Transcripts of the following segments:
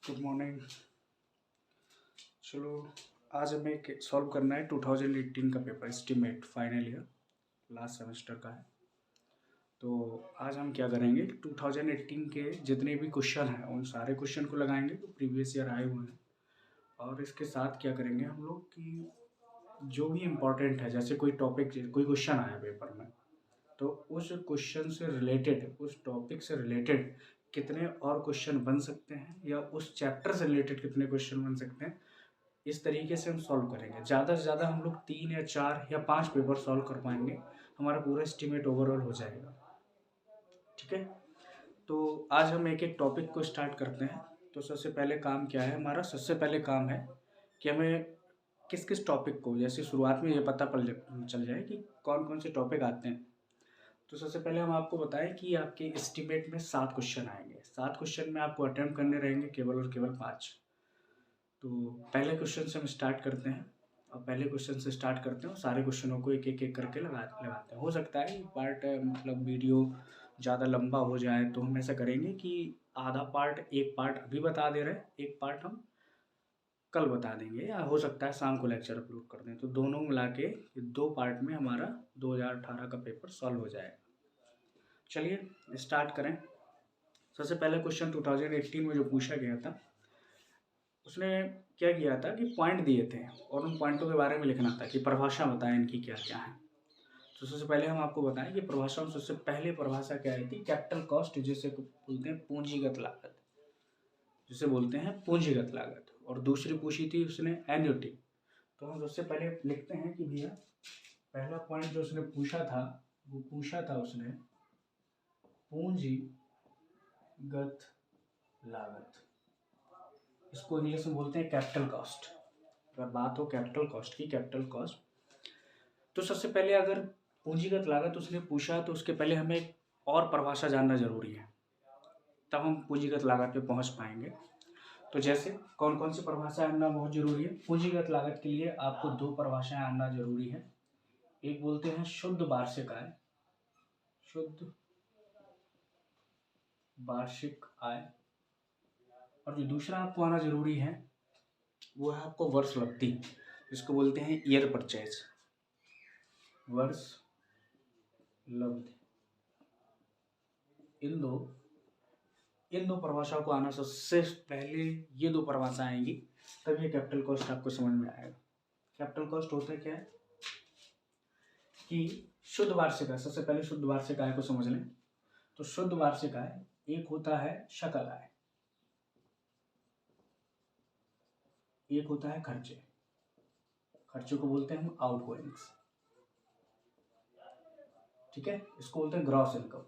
Good morning. चलो, आज हमें सॉल्व करना है 2018 का paper estimate final year last semester का है। तो आज हम क्या करेंगे, 2018 के जितने भी क्वेश्चन हैं उन सारे क्वेश्चन को लगाएंगे जो प्रीवियस ईयर आए हुए हैं। और इसके साथ क्या करेंगे हम लोग कि जो भी इम्पोर्टेंट है, जैसे कोई टॉपिक, कोई क्वेश्चन आया पेपर में, तो उस क्वेश्चन से रिलेटेड, उस टॉपिक से रिलेटेड कितने और क्वेश्चन बन सकते हैं या उस चैप्टर से रिलेटेड कितने क्वेश्चन बन सकते हैं, इस तरीके से हम सॉल्व करेंगे। ज़्यादा से ज़्यादा हम लोग 3 या 4 या 5 पेपर सॉल्व कर पाएंगे, हमारा पूरा एस्टीमेट ओवरऑल हो जाएगा। ठीक है, तो आज हम एक एक टॉपिक को स्टार्ट करते हैं। तो सबसे पहले काम क्या है हमारा, सबसे पहले काम है कि हमें किस किस टॉपिक को, जैसे शुरुआत में ये पता चल जाए कि कौन कौन से टॉपिक आते हैं। तो सबसे पहले हम आपको बताएं कि आपके एस्टीमेट में 7 क्वेश्चन आएंगे। 7 क्वेश्चन में आपको अटेम्प्ट करने रहेंगे केवल और केवल 5। तो पहले क्वेश्चन से हम स्टार्ट करते हैं, और पहले क्वेश्चन से स्टार्ट करते हैं और सारे क्वेश्चनों को एक एक करके लगाते हैं। हो सकता है पार्ट मतलब वीडियो ज़्यादा लंबा हो जाए, तो हम ऐसा करेंगे कि आधा पार्ट, एक पार्ट अभी बता दे रहे हैं, एक पार्ट हम कल बता देंगे, या हो सकता है शाम को लेक्चर अपलोड कर दें। तो दोनों मिला के 2 पार्ट में हमारा 2018 का पेपर सॉल्व हो जाएगा। चलिए स्टार्ट करें। सबसे पहले क्वेश्चन 2018 में जो पूछा गया था, उसने क्या किया था कि पॉइंट दिए थे और उन पॉइंटों के बारे में लिखना था कि परिभाषा बताएं इनकी क्या क्या है। तो सबसे पहले हम आपको बताएं कि परिभाषा में सबसे पहले परिभाषा क्या आई थी, कैपिटल कॉस्ट, जिसे बोलते हैं पूंजीगत लागत, जिसे बोलते हैं पूंजीगत लागत। और दूसरी पूछी थी उसने एन्युटी। तो हम सबसे पहले लिखते हैं कि भैया पहला पॉइंट जो उसने पूछा था, वो पूछा था उसने पूंजीगत लागत। इसको इंग्लिश में बोलते हैं कैपिटल कॉस्ट। अगर बात हो कैपिटल कॉस्ट की, कैपिटल कॉस्ट, तो सबसे पहले अगर पूंजीगत लागत उसने पूछा तो उसके पहले हमें एक और परिभाषा जानना जरूरी है, तब हम पूंजीगत लागत पे पहुंच पाएंगे। तो जैसे कौन कौन सी परिभाषाएं आना बहुत जरूरी है पूंजीगत लागत के लिए, आपको 2 परिभाषाएं आना जरूरी है। एक बोलते हैं शुद्ध वार्षिक आय, शुद्ध वार्षिक आय, और जो दूसरा आपको आना जरूरी है वो है आपको वर्ष लब्धि, जिसको बोलते हैं ईयर परचेज, वर्ष लब्धि। इन दो परिभाषाओं को आना सबसे पहले, ये 2 परिभाषा आएंगी तब ये कैपिटल कॉस्ट आपको समझ में आएगा। कैपिटल कॉस्ट होता है क्या है कि शुद्ध वार्षिक आय। सबसे पहले शुद्ध वार्षिक आय को समझ लें। तो शुद्ध वार्षिक आय एक होता है शकल आय, एक होता है खर्चे। खर्चे को बोलते हैं हम आउटगोइंग्स। ठीक है, इसको बोलते हैं ग्रॉस इनकम,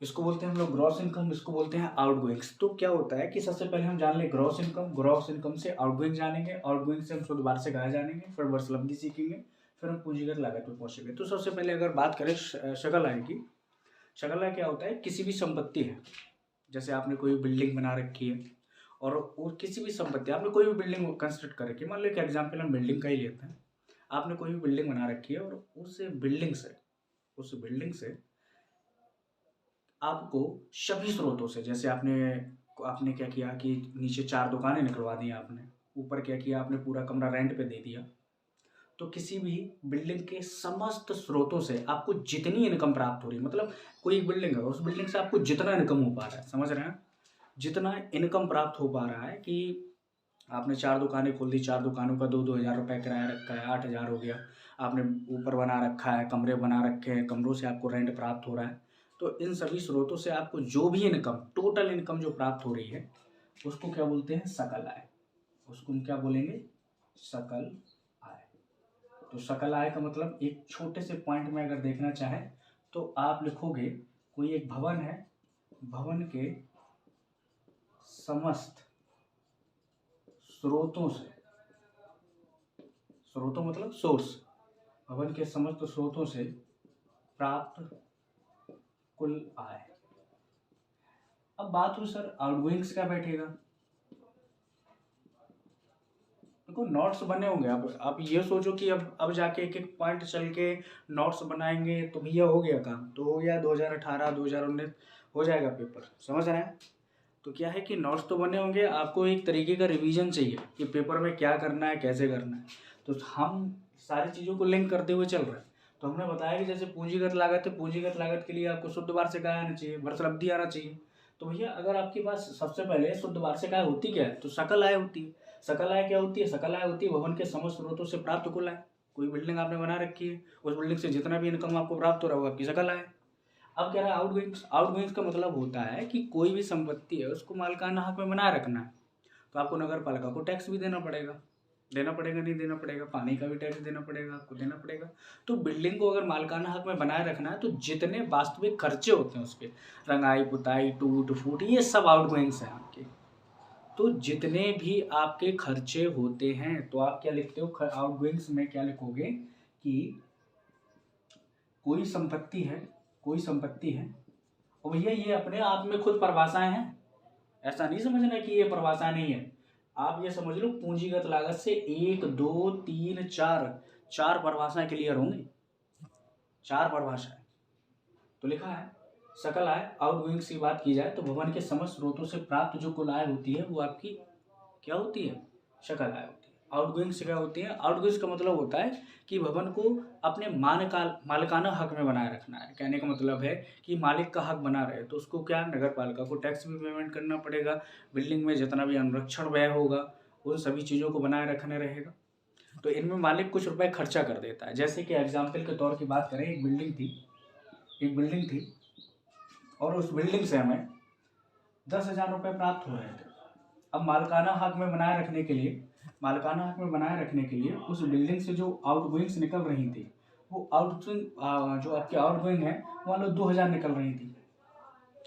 इसको बोलते हैं हम लोग ग्रॉस इनकम, इसको बोलते हैं आउटगोइंग्स। तो क्या होता है कि सबसे पहले हम जान लें ग्रॉस इनकम, ग्रॉस इनकम से आउटगोइंग जानेंगे, आउटगोइंग से हम शुद्ध वार्षिक आय जानेंगे, फिर वर्ष लब्धि सीखेंगे, फिर हम पूंजीगत लागत पे पहुंचेंगे। तो सबसे पहले अगर बात करें शकल आय की, शकल आय क्या होता है, किसी भी संपत्ति है, जैसे आपने कोई बिल्डिंग बना रखी है, और किसी भी संपत्ति, आपने कोई भी बिल्डिंग कंस्ट्रक्ट कर रखी है, मान लो एक एग्जाम्पल हम बिल्डिंग का ही लेते हैं। आपने कोई भी बिल्डिंग बना रखी है और उस बिल्डिंग से आपको सभी स्रोतों से, जैसे आपने क्या किया कि नीचे 4 दुकानें निकलवा दी आपने, ऊपर क्या किया आपने पूरा कमरा रेंट पे दे दिया। तो किसी भी बिल्डिंग के समस्त स्रोतों से आपको जितनी इनकम प्राप्त हो रही है, मतलब कोई एक बिल्डिंग है, उस बिल्डिंग से आपको जितना इनकम हो पा रहा है, समझ रहे हैं, जितना इनकम प्राप्त हो पा रहा है कि आपने 4 दुकानें खोल दी, 4 दुकानों का 2-2 हज़ार रुपये किराया रखा है, 8 हज़ार हो गया। आपने ऊपर बना रखा है, कमरे बना रखे हैं, कमरों से आपको रेंट प्राप्त हो रहा है। तो इन सभी स्रोतों से आपको जो भी इनकम, टोटल इनकम जो प्राप्त हो रही है, उसको क्या बोलते हैं, सकल आय। उसको हम क्या बोलेंगे, सकल आय। तो सकल आय का मतलब एक छोटे से पॉइंट में अगर देखना चाहें तो आप लिखोगे कोई एक भवन है, भवन के समस्त स्रोतों से, स्रोतों मतलब सोर्स, भवन के समस्त स्रोतों से प्राप्त कुल आय। अब बात हो सर आउटगोइंग्स क्या बैठेगा, देखो नोट्स बने होंगे। अब ये सोचो कि अब जाके एक एक पॉइंट चल के नोट्स बनाएंगे तो भैया हो गया काम, तो हो गया 2018 2019 हो जाएगा पेपर, समझ रहे हैं। तो क्या है कि नोट्स तो बने होंगे, आपको एक तरीके का रिवीजन चाहिए कि पेपर में क्या करना है, कैसे करना है। तो हम सारी चीज़ों को लिंक करते हुए चल रहे हैं। तो हमने बताया कि जैसे पूंजीगत लागत है, पूंजीगत लागत के लिए आपको शुद्ध वार्षिक आय आना चाहिए, वर्षलब्धि आना चाहिए। तो भैया अगर आपके पास सबसे पहले शुद्ध वार्षिक आय होती क्या है, तो सकल आय होती है। सकल आय क्या होती है, सकल आय होती है भवन के समस्त स्रोतों से प्राप्त कुल आय। कोई बिल्डिंग आपने बना रखी है, उस बिल्डिंग से जितना भी इनकम आपको प्राप्त हो रहा है वो आपकी सकल आय। अब कह रहा है आउटगोइंग्स। आउटगोइंग्स का मतलब होता है कि कोई भी संपत्ति है उसको मालिकाना हक में बनाए रखना है, तो आपको नगर पालिका को टैक्स भी देना पड़ेगा। नहीं देना पड़ेगा, पानी का भी टैक्स देना पड़ेगा, आपको देना पड़ेगा। तो बिल्डिंग को अगर मालिकाना हक में बनाए रखना है तो जितने वास्तविक खर्चे होते हैं उसके, रंगाई पुताई टूट फूट, ये सब आउटगोइंग्स हैं आपके। तो जितने भी आपके खर्चे होते हैं तो आप क्या लिखते हो आउटगोइंग्स में, क्या लिखोगे कि कोई संपत्ति है, कोई संपत्ति है। और भैया ये अपने आप में खुद परिभाषाएं हैं, ऐसा नहीं समझना कि ये परिभाषा नहीं है। आप ये समझ लो पूंजीगत लागत से 1 2 3 4 परिभाषाएं क्लियर होंगी, 4 परिभाषाएं। तो लिखा है सकल आय, आउटगोइंग्स की बात की जाए तो भवन के समस्त स्रोतों से प्राप्त जो कुल आय होती है वो आपकी क्या होती है, सकल आय होती है। आउटगोइंग्स क्या होती है, आउटगोइंग्स का मतलब होता है कि भवन को अपने मालिकाना हक में बनाए रखना है। कहने का मतलब है कि मालिक का हक बना रहे तो उसको क्या, नगर पालिका को टैक्स भी पेमेंट करना पड़ेगा, बिल्डिंग में जितना भी अनुरक्षण व्यय होगा उन सभी चीज़ों को बनाए रखना रहेगा। तो इनमें मालिक कुछ रुपए खर्चा कर देता है। जैसे कि एग्जाम्पल के तौर की बात करें, एक बिल्डिंग थी और उस बिल्डिंग से हमें 10,000 रुपये प्राप्त हो रहे थे। अब मालिकाना हक में बनाए रखने के लिए उस बिल्डिंग से जो आउटगोइंग्स निकल रही थी, वो आउटगोइंग जो आपकी आउटगोइंग है मान लो 2,000 निकल रही थी।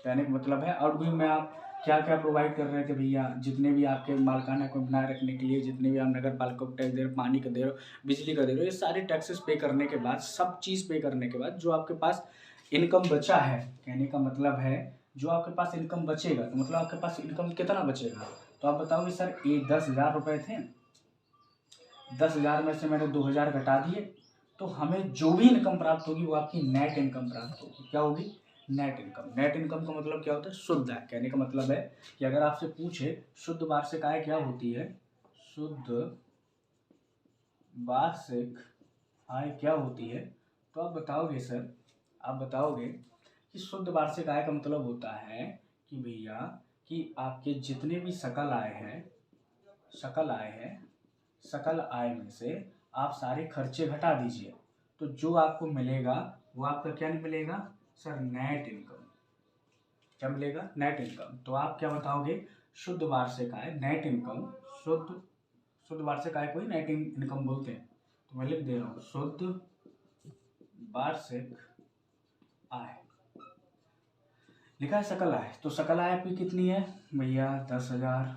कहने का मतलब है आउटगोइंग में आप क्या क्या प्रोवाइड कर रहे थे भैया, जितने भी आपके मालिकाना को बनाए रखने के लिए जितने भी आप नगर पालिका को टैक्स दे रहे हो, पानी का दे रहे हो, बिजली का दे रहे हो, ये सारे टैक्सेस पे करने के बाद, सब चीज़ पे करने के बाद जो आपके पास इनकम बचा है, कहने का मतलब है जो आपके पास इनकम बचेगा, तो मतलब आपके पास इनकम कितना बचेगा। तो आप बताओगे सर ये 10,000 रुपये थे, 10,000 में से मैंने 2,000 घटा दिए, तो हमें जो भी इनकम प्राप्त होगी वो आपकी नेट इनकम प्राप्त होगी। क्या होगी, नेट इनकम। नेट इनकम का मतलब क्या होता है, शुद्ध आय। कहने का मतलब है कि अगर आपसे पूछे शुद्ध वार्षिक आय क्या होती है, शुद्ध वार्षिक आय क्या होती है, तो आप बताओगे सर, आप बताओगे कि शुद्ध वार्षिक आय का मतलब होता है कि भैया कि आपके जितने भी सकल आय है, सकल आय में से आप सारे खर्चे घटा दीजिए, तो जो आपको मिलेगा वो आपका क्या नहीं मिलेगा सर, नेट इनकम। क्या मिलेगा, नेट इनकम। तो आप क्या बताओगे, शुद्ध वार्षिक आय, नेट इनकम, शुद्ध वार्षिक आय को ही नेट इनकम बोलते हैं। तो मैं लिख दे रहा हूँ शुद्ध वार्षिक आय, लिखा है सकल आय। तो सकल आय आपकी कितनी है भैया, 10,000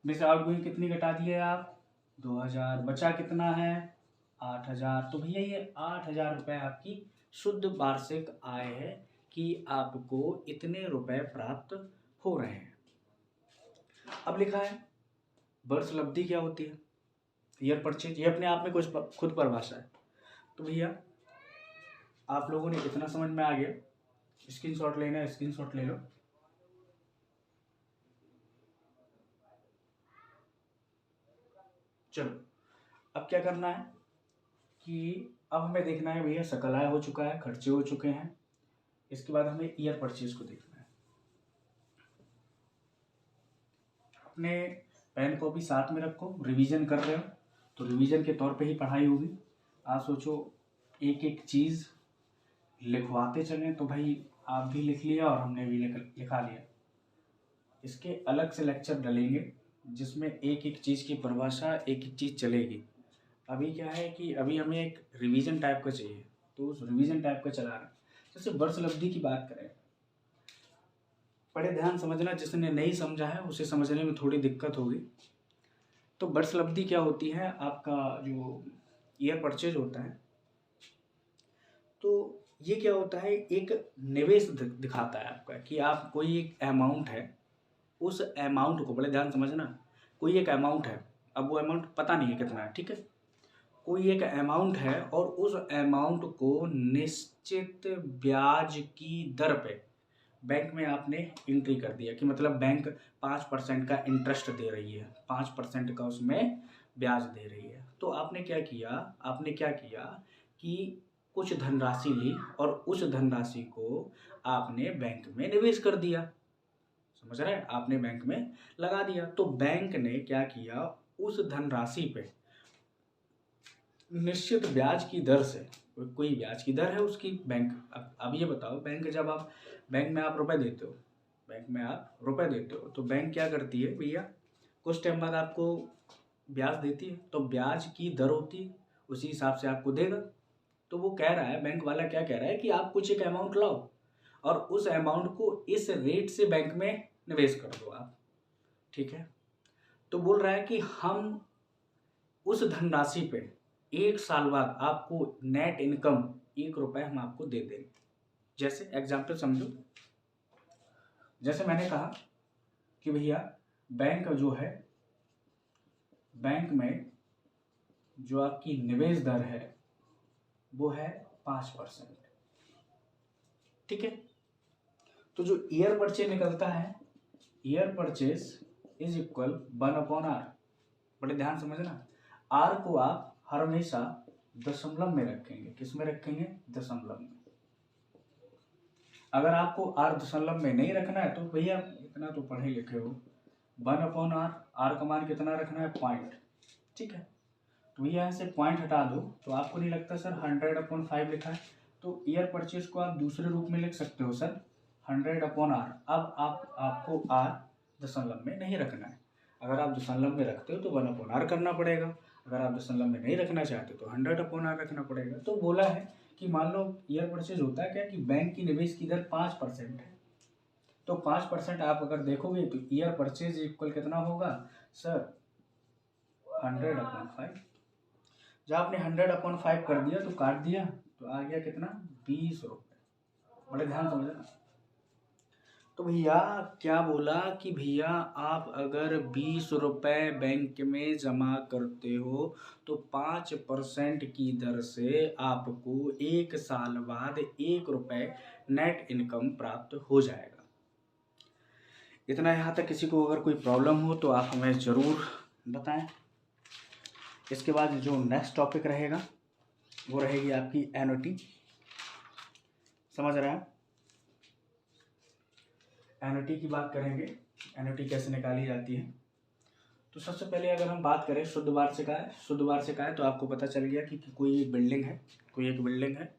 में से आउटगोइंग कितनी घटा दिए आप, 2,000, बचा कितना है 8,000। तो भैया ये 8,000 रुपये आपकी शुद्ध वार्षिक आय है कि आपको इतने रुपए प्राप्त हो रहे हैं। अब लिखा है वर्षलब्धि क्या होती है, ईयर परचेज, ये अपने आप में कुछ खुद परिभाषा है। तो भैया आप लोगों ने इतना समझ में आ गया, स्क्रीनशॉट लेना है स्क्रीनशॉट ले लो। चलो अब क्या करना है कि अब हमें देखना है भैया सकल आय हो चुका है, खर्चे हो चुके हैं, इसके बाद हमें ईयर परचेज को देखना है। अपने पेन कॉपी साथ में रखो, रिवीजन कर रहे हो तो रिवीजन के तौर पे ही पढ़ाई होगी। आप सोचो एक एक चीज़ लिखवाते चलें, तो भाई आप भी लिख लिया और हमने भी लिखा लिया। इसके अलग से लेक्चर डलेंगे जिसमें एक एक चीज़ की परिभाषा, एक एक चीज़ चलेगी। अभी क्या है कि अभी हमें एक रिवीजन टाइप का चाहिए, तो उस रिवीजन टाइप का चला रहा है। जैसे वर्षलब्धि की बात करें, बड़े ध्यान समझना, जिसने नहीं समझा है उसे समझने में थोड़ी दिक्कत होगी। तो वर्षलब्धि क्या होती है, आपका जो ईयर परचेज होता है, तो ये क्या होता है, एक निवेश दिखाता है आपका कि आप कोई एक अमाउंट है, उस अमाउंट को, बड़े ध्यान समझना, कोई एक अमाउंट है, अब वो अमाउंट पता नहीं है कितना है, ठीक है, कोई एक अमाउंट है और उस अमाउंट को निश्चित ब्याज की दर पे बैंक में आपने एंट्री कर दिया कि मतलब बैंक 5% का इंटरेस्ट दे रही है, 5% का उसमें ब्याज दे रही है। तो आपने क्या किया कि कुछ धनराशि ली और उस धनराशि को आपने बैंक में निवेश कर दिया, समझ रहे हैं, आपने बैंक में लगा दिया। तो बैंक ने क्या किया, उस धनराशि पे निश्चित ब्याज की दर से, कोई ब्याज की दर है उसकी बैंक। अब ये बताओ, बैंक में आप रुपए देते हो, तो बैंक क्या करती है भैया, कुछ टाइम बाद आपको ब्याज देती है, तो ब्याज की दर होती है, उसी हिसाब से आपको देगा। तो वो कह रहा है, बैंक वाला क्या कह रहा है कि आप कुछ एक अमाउंट लाओ और उस अमाउंट को इस रेट से बैंक में निवेश कर दो आप, ठीक है। तो बोल रहा है कि हम उस धनराशि पे 1 साल बाद आपको नेट इनकम 1 रुपये हम आपको दे देंगे। जैसे एग्जाम्पल समझो, जैसे मैंने कहा कि भैया बैंक में जो आपकी निवेश दर है वो है 5%, ठीक है। तो जो ईयर परचेज निकलता है, year purchase is equal 1/r। बड़े ध्यान समझना, आर को आप हमेशा दशमलव में रखेंगे। किस में रखेंगे? दशमलव में। अगर आपको आर दशमलव में नहीं रखना है तो भैया इतना तो पढ़े लिखे हो, 1/r, आर का मान कितना रखना है? पॉइंट, ठीक है। तो भैया यहाँ से पॉइंट हटा दो, तो आपको नहीं लगता सर 100/5 लिखा है, तो ईयर परचेज को आप दूसरे रूप में लिख सकते हो सर 100/r। अब आपको आर दशमलव में नहीं रखना है। अगर आप दशमलव में रखते हो तो 1/r करना पड़ेगा, अगर आप दशमलव में नहीं रखना चाहते तो 100/r रखना पड़ेगा। तो बोला है कि मान लो ईयर परचेज होता है क्या कि बैंक की निवेश की दर 5% है, तो 5% आप अगर देखोगे तो ईयर परचेज इक्वल कितना होगा सर? 100/5। जब आपने 100/5 कर दिया तो काट दिया तो आ गया कितना? 20 रुपये। बड़े ध्यान समझना। तो भैया क्या बोला कि भैया आप अगर 20 रुपये बैंक में जमा करते हो तो 5% की दर से आपको 1 साल बाद 1 रुपये नेट इनकम प्राप्त हो जाएगा। इतना यहाँ तक किसी को अगर कोई प्रॉब्लम हो तो आप हमें ज़रूर बताएं। इसके बाद जो नेक्स्ट टॉपिक रहेगा वो रहेगी आपकी एन्युटी। समझ रहे हैं? एन्युटी की बात करेंगे, एन्युटी कैसे निकाली जाती है। तो सबसे पहले अगर हम बात करें शुद्ध वार्षिक आय, तो आपको पता चल गया कि कोई एक बिल्डिंग है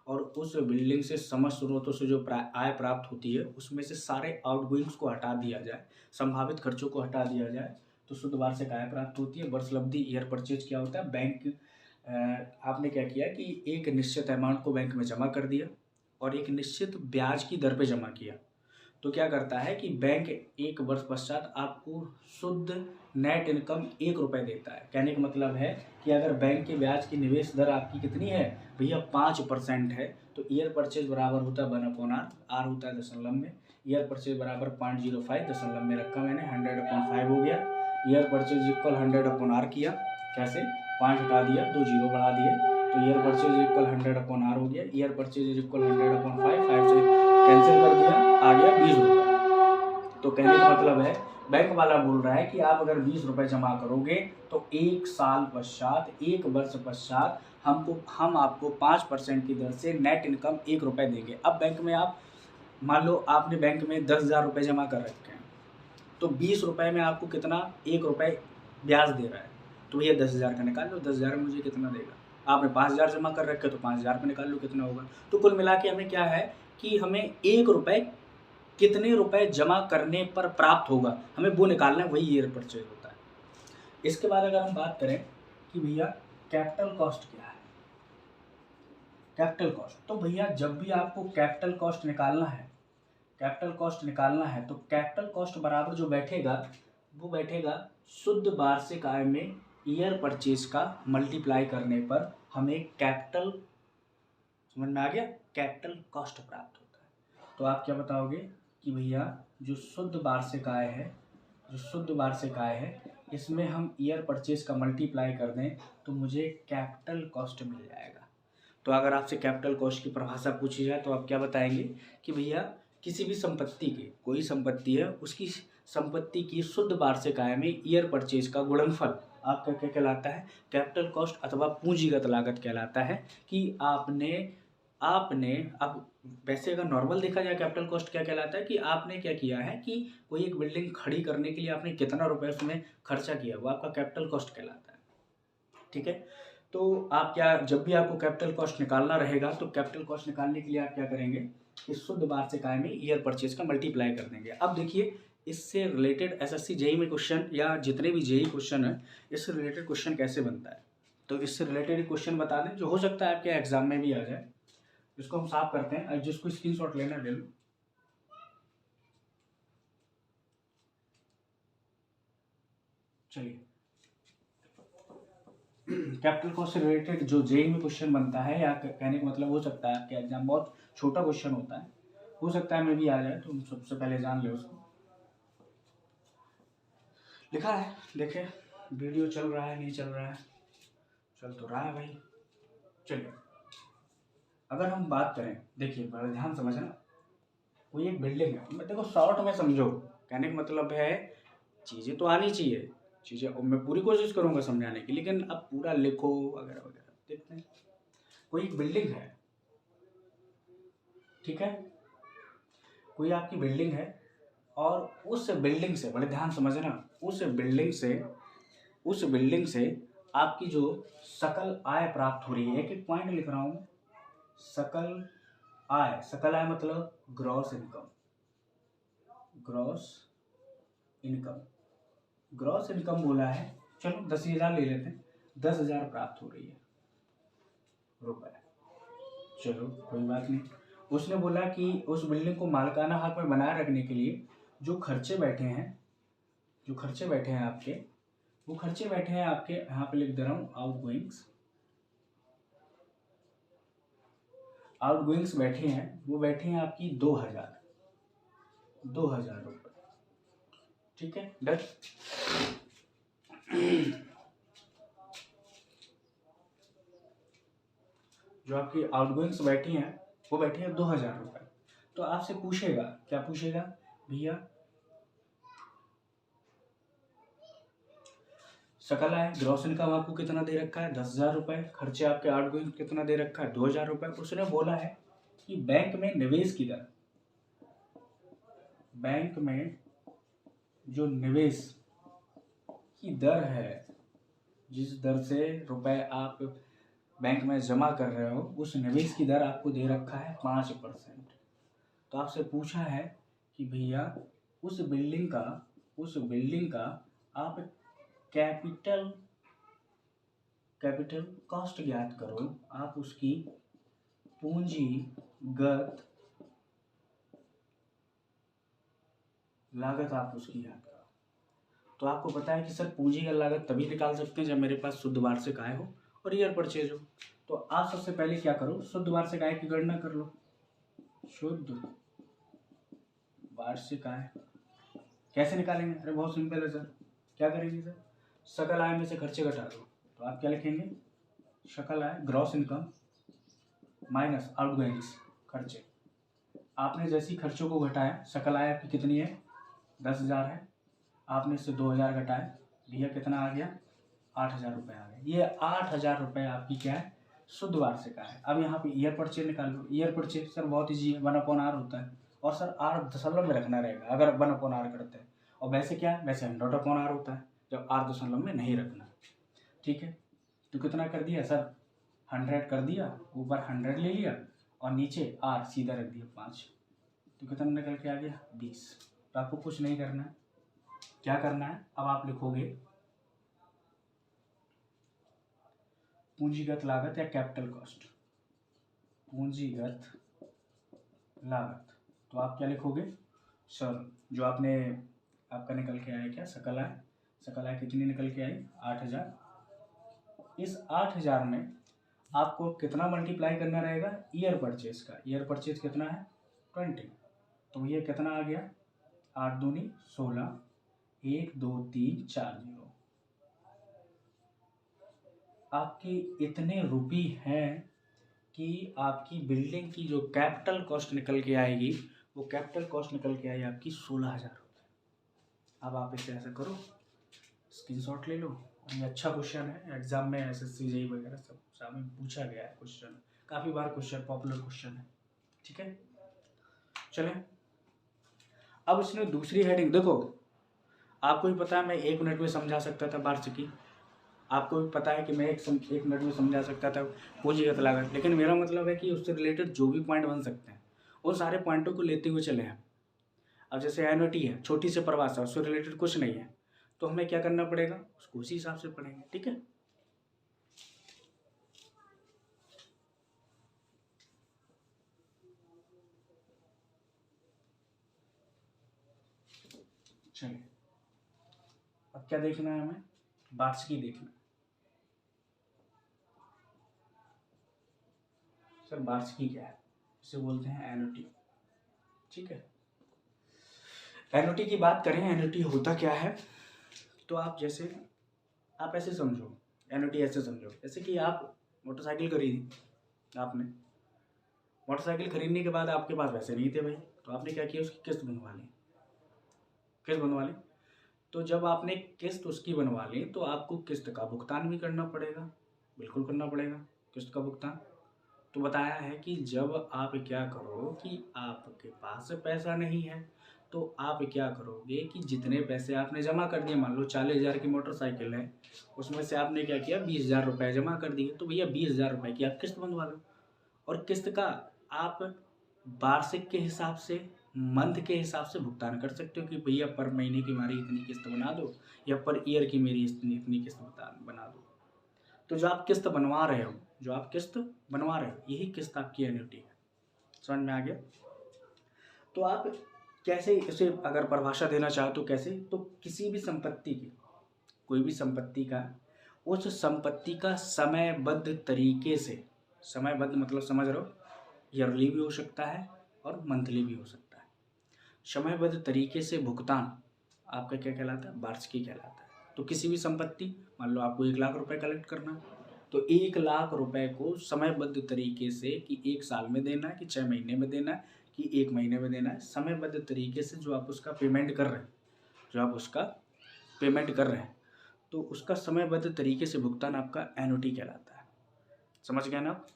और उस बिल्डिंग से समस्त स्रोतों से जो आय प्राप्त होती है उसमें से सारे आउटगोइंग्स को हटा दिया जाए, संभावित खर्चों को हटा दिया जाए, तो शुद्ध वार्षिक आय प्राप्त होती है। वर्षलब्धि ईयर परचेज क्या होता है? बैंक आपने क्या किया कि एक निश्चित अमाउंट को बैंक में जमा कर दिया और एक निश्चित ब्याज की दर पे जमा किया, तो क्या करता है कि बैंक 1 वर्ष पश्चात आपको शुद्ध नेट इनकम 1 रुपये देता है। कहने का मतलब है कि अगर बैंक के ब्याज की निवेश दर आपकी कितनी है भैया? 5% है, तो ईयर परचेज बराबर होता है 1/r, आर होता है दशमलव में। ईयर परचेज बराबर 0.05 दशमलव में रखा मैंने, 100/5 हो गया। ईयर परचेज इक्वल 100/r किया, कैसे? 5 हटा दिया, 2 जीरो बढ़ा दिए, तो ईयर परचेज इक्वल 100/r हो गया। ईयर परचेज इक्वल 100/5, 5 से कैंसिल कर दिया, आ गया 20 रुपये। तो कहने का मतलब है बैंक वाला बोल रहा है कि आप अगर 20 रुपये जमा करोगे तो 1 साल पश्चात, 1 वर्ष पश्चात हम आपको 5% की दर से नेट इनकम 1 रुपये देंगे। अब बैंक में आप मान लो आपने बैंक में 10,000 रुपये जमा कर रखे हैं, तो 20 रुपये में आपको कितना? 1 रुपये ब्याज दे रहा है, तो भैया 10,000 का निकाल लो, 10,000 में मुझे कितना देगा? आपने 5,000 जमा कर रखे तो 5,000 का निकाल लो कितना होगा। तो कुल मिला के हमें क्या है कि हमें 1 रुपये कितने रुपए जमा करने पर प्राप्त होगा, हमें वो निकालना है, वही ईयर परचेज होता है। इसके बाद अगर हम बात करें कि भैया कैपिटल कॉस्ट क्या है, कैपिटल कॉस्ट, तो भैया जब भी आपको कैपिटल कॉस्ट निकालना है तो कैपिटल कॉस्ट बराबर जो बैठेगा वो बैठेगा शुद्ध वार्षिक आय में ईयर परचेज का मल्टीप्लाई करने पर हमें कैपिटल, समझ में आ गया, कैपिटल कॉस्ट प्राप्त होता है। तो आप क्या बताओगे कि भैया जो शुद्ध वार्षिक आय है इसमें हम ईयर परचेज का मल्टीप्लाई कर दें तो मुझे कैपिटल कॉस्ट मिल जाएगा। तो अगर आपसे कैपिटल कॉस्ट की परिभाषा पूछी जाए तो आप क्या बताएंगे कि भैया किसी भी संपत्ति की, कोई संपत्ति है उसकी संपत्ति की शुद्ध वार्षिक आय में ईयर परचेज का गुणनफल आपका क्या कहलाता है, कैपिटल कॉस्ट अथवा पूंजीगत लागत कहलाता है। कि आपने आपने अब वैसे अगर नॉर्मल देखा जाए कैपिटल कॉस्ट क्या कहलाता है कि आपने क्या किया है कि कोई एक बिल्डिंग खड़ी करने के लिए आपने कितना रुपए उसमें खर्चा किया, वो आपका कैपिटल कॉस्ट कहलाता है। ठीक है, तो आप क्या, जब भी आपको कैपिटल कॉस्ट निकालना रहेगा तो कैपिटल कॉस्ट निकालने के लिए आप क्या करेंगे कि शुद्ध वार्षिक आय में ईयर परचेज का मल्टीप्लाई कर देंगे। अब देखिए इससे रिलेटेड एसएससी जेई में क्वेश्चन या जितने भी जेई क्वेश्चन है इससे रिलेटेड क्वेश्चन कैसे बनता है, तो इससे रिलेटेड क्वेश्चन बता दें जो हो सकता है आपके एग्जाम में भी आ जाए। इसको हम साफ करते हैं, जिसको स्क्रीनशॉट लेना ले लो। चलिए, कैपिटल कॉस्ट से रिलेटेड जो जेई में क्वेश्चन बनता है, या कहने का मतलब हो सकता है आपके एग्जाम बहुत छोटा क्वेश्चन होता है, हो सकता है मैं भी आ जाए, तो हम सबसे पहले जान ले उसको। लिखा है, देखे वीडियो चल रहा है नहीं चल रहा है, चल तो रहा है भाई। चलिए, अगर हम बात करें, देखिए बड़ा ध्यान समझना, कोई एक बिल्डिंग है, देखो शॉर्ट में समझो, कहने का मतलब है चीज़ें तो आनी चाहिए, चीज़ें मैं पूरी कोशिश करूंगा समझाने की, लेकिन अब पूरा लिखो वगैरह वगैरह। देखते हैं, कोई एक बिल्डिंग है, ठीक है, कोई आपकी बिल्डिंग है और उस बिल्डिंग से, बड़े ध्यान समझना, उस बिल्डिंग से आपकी जो सकल आय प्राप्त हो रही है, एक एक पॉइंट लिख रहा हूँ, सकल आय मतलब ग्रॉस इनकम, ग्रॉस इनकम बोला है, चलो 10,000 ले लेते हैं, 10,000 प्राप्त हो रही है रुपए, चलो कोई बात नहीं। उसने बोला कि उस बिल्डिंग को मालिकाना हक में बनाए रखने के लिए जो खर्चे बैठे हैं आपके, वो खर्चे बैठे हैं आपके, यहाँ पे लिख दे रहा हूँ आउटगोइंग्स बैठे हैं, वो बैठे हैं आपकी 2,000 रुपये। ठीक है, डन। जो आपकी आउटगोइंग्स बैठी हैं वो बैठी है 2,000 रुपये। तो आपसे पूछेगा, क्या पूछेगा भैया, सकल आय ग्रॉस इनकम आपको कितना दे रखा है, 10,000 रुपये, खर्चे आपके आउटगोइंग कितना दे रखा है, 2,000 रुपये। उसने बोला है कि बैंक में निवेश की दर, बैंक में जो निवेश की दर है, जिस दर से रुपए आप बैंक में जमा कर रहे हो, उस निवेश की दर आपको दे रखा है 5%। तो आपसे पूछा है कि भैया उस बिल्डिंग का आप कैपिटल कॉस्ट ज्ञात करो, आप उसकी पूंजीगत लागत आप उसकी याद करो। तो आपको पता है कि सर पूंजीगत लागत तभी निकाल सकते हैं जब मेरे पास शुद्ध वार्षिक आय हो और ईयर परचेज हो। तो आप सबसे पहले क्या करो, शुद्ध वार्षिक आय की गणना कर लो। शुद्ध वार्षिक आय कैसे निकालेंगे, अरे बहुत सिंपल है सर, क्या करेंगे सर, सकल आय में से खर्चे घटा दो। तो आप क्या लिखेंगे, सकल आय ग्रॉस इनकम माइनस आउटगोइंग्स खर्चे। आपने जैसी खर्चों को घटाया, सकल आय आपकी कितनी है, 10,000 है, आपने इससे 2,000 घटाए, भैया कितना आ गया, 8,000 रुपये आ गए। ये 8,000 रुपये आपकी क्या है, शुद्ध वार्षिक आय। अब यहाँ पे ईयर परचेज निकाल लो। ईयर परचेज सर बहुत ईजी है, 1/r होता है, और सर r दशमलव में रखना रहेगा अगर 1/r करते हैं, और वैसे क्या है, वैसे 100/r होता है जब r दशमलव में नहीं रखना। ठीक है, तो कितना कर दिया सर, 100 कर दिया, ऊपर 100 ले लिया और नीचे r सीधा रख दिया 5, तो कितना निकल के आ गया 20। तो आपको कुछ नहीं करना है, क्या करना है, अब आप लिखोगे पूंजीगत लागत या कैपिटल कॉस्ट, पूंजीगत लागत। तो आप क्या लिखोगे सर, जो आपका निकल के आया क्या, सकल आय कितनी निकल के आई, 8,000। इस 8,000 में आपको कितना मल्टीप्लाई करना रहेगा, ईयर परचेज का। ईयर परचेज कितना है 20, तो ये कितना आ गया, 8 दूनी 16, 1 2 3 4 0। आपकी इतने रुपये हैं कि आपकी बिल्डिंग की जो कैपिटल कॉस्ट निकल के आएगी वो कैपिटल कॉस्ट निकल के आई आपकी 16,000 रुपये। अब आप इसे ऐसा करो, स्क्रीनशॉट ले लो। ये अच्छा क्वेश्चन है, एग्जाम में SSC JEE वगैरह सब में पूछा गया है क्वेश्चन, काफ़ी बार क्वेश्चन, पॉपुलर क्वेश्चन है। ठीक है, चलें। अब इसने दूसरी हेडिंग देखो, आपको भी पता है मैं 1 मिनट में समझा सकता था वार्षिकी, आपको भी पता है कि मैं एक मिनट में समझा सकता था पूंजीगत लागत, लेकिन मेरा मतलब है कि उससे रिलेटेड जो भी पॉइंट बन सकते हैं उन सारे पॉइंटों को लेते हुए चले हैं। अब जैसे एन्युटी है, छोटी सी परिभाषा, उससे रिलेटेड कुछ नहीं है, तो हमें क्या करना पड़ेगा, उसको उसी हिसाब से पढ़ेंगे। ठीक है, चलिए अब क्या देखना है हमें, वार्षिकी देखना है। सर वार्षिकी क्या है, इसे बोलते हैं एन्युटी। ठीक है, एन्युटी की बात करें, एन्युटी होता क्या है, तो आप जैसे आप ऐसे समझो, एन्युटी ऐसे समझो जैसे कि आप मोटरसाइकिल खरीदी, आपने मोटरसाइकिल खरीदने के बाद आपके पास पैसे नहीं थे भाई, तो आपने क्या किया, उसकी किस्त बनवा ली। किस्त बनवा ली, तो जब आपने किस्त उसकी बनवा ली तो आपको किस्त का भुगतान भी करना पड़ेगा, बिल्कुल करना पड़ेगा किस्त का भुगतान। तो बताया है कि जब आप क्या करो कि आपके पास पैसा नहीं है तो आप क्या करोगे कि जितने पैसे आपने जमा कर दिए, मान लो 40,000 की मोटरसाइकिल है, उसमें से आपने क्या किया, 20,000 रुपये जमा कर दिए, तो भैया 20,000 रुपये की आप किस्त बनवा लो। और किस्त का आप वार्षिक के हिसाब से, मंथ के हिसाब से भुगतान कर सकते हो कि भैया पर महीने की हमारी इतनी किस्त बना दो, या पर ईयर की मेरी इतनी किस्त बना दो। तो जो आप किस्त बनवा रहे हो, जो आप किस्त बनवा रहे हो, यही किस्त आपकी एन्युटी है। समझ में आ गया। तो आप कैसे इसे अगर परिभाषा देना चाहो तो कैसे, तो किसी भी संपत्ति की, कोई भी संपत्ति का, उस संपत्ति का समयबद्ध तरीके से, समयबद्ध मतलब समझ रहे हो, ईयरली भी हो सकता है और मंथली भी हो सकता है। समयबद्ध तरीके से भुगतान आपका क्या कहलाता है, वार्षिकी कहलाता है। तो किसी भी संपत्ति, मान लो आपको 1 लाख रुपए कलेक्ट करना है, तो 1 लाख रुपए को समयबद्ध तरीके से, कि 1 साल में देना है, कि 6 महीने में देना है, कि 1 महीने में देना है, समयबद्ध तरीके से जो आप उसका पेमेंट कर रहे हैं, जो आप उसका पेमेंट कर रहे हैं, तो उसका समयबद्ध तरीके से भुगतान आपका एन्युटी कहलाता है। समझ गए ना आप।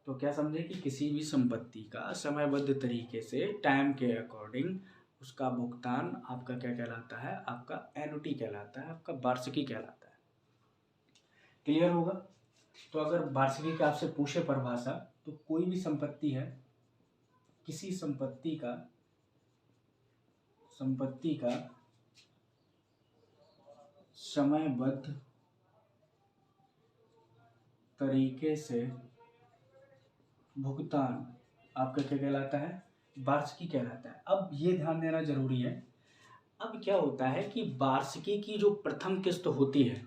तो क्या समझे कि किसी भी संपत्ति का समयबद्ध तरीके से, टाइम के अकॉर्डिंग उसका भुगतान आपका क्या कहलाता है, आपका एन्युटी कहलाता है, आपका वार्षिकी कहलाता है। क्लियर होगा। तो अगर वार्षिकी का आपसे पूछे परिभाषा, तो कोई भी संपत्ति है, किसी संपत्ति का समयबद्ध तरीके से भुगतान आपका क्या कहलाता है, वार्षिकी कहलाता है। अब ये ध्यान देना जरूरी है, अब क्या होता है कि वार्षिकी की जो प्रथम किस्त होती है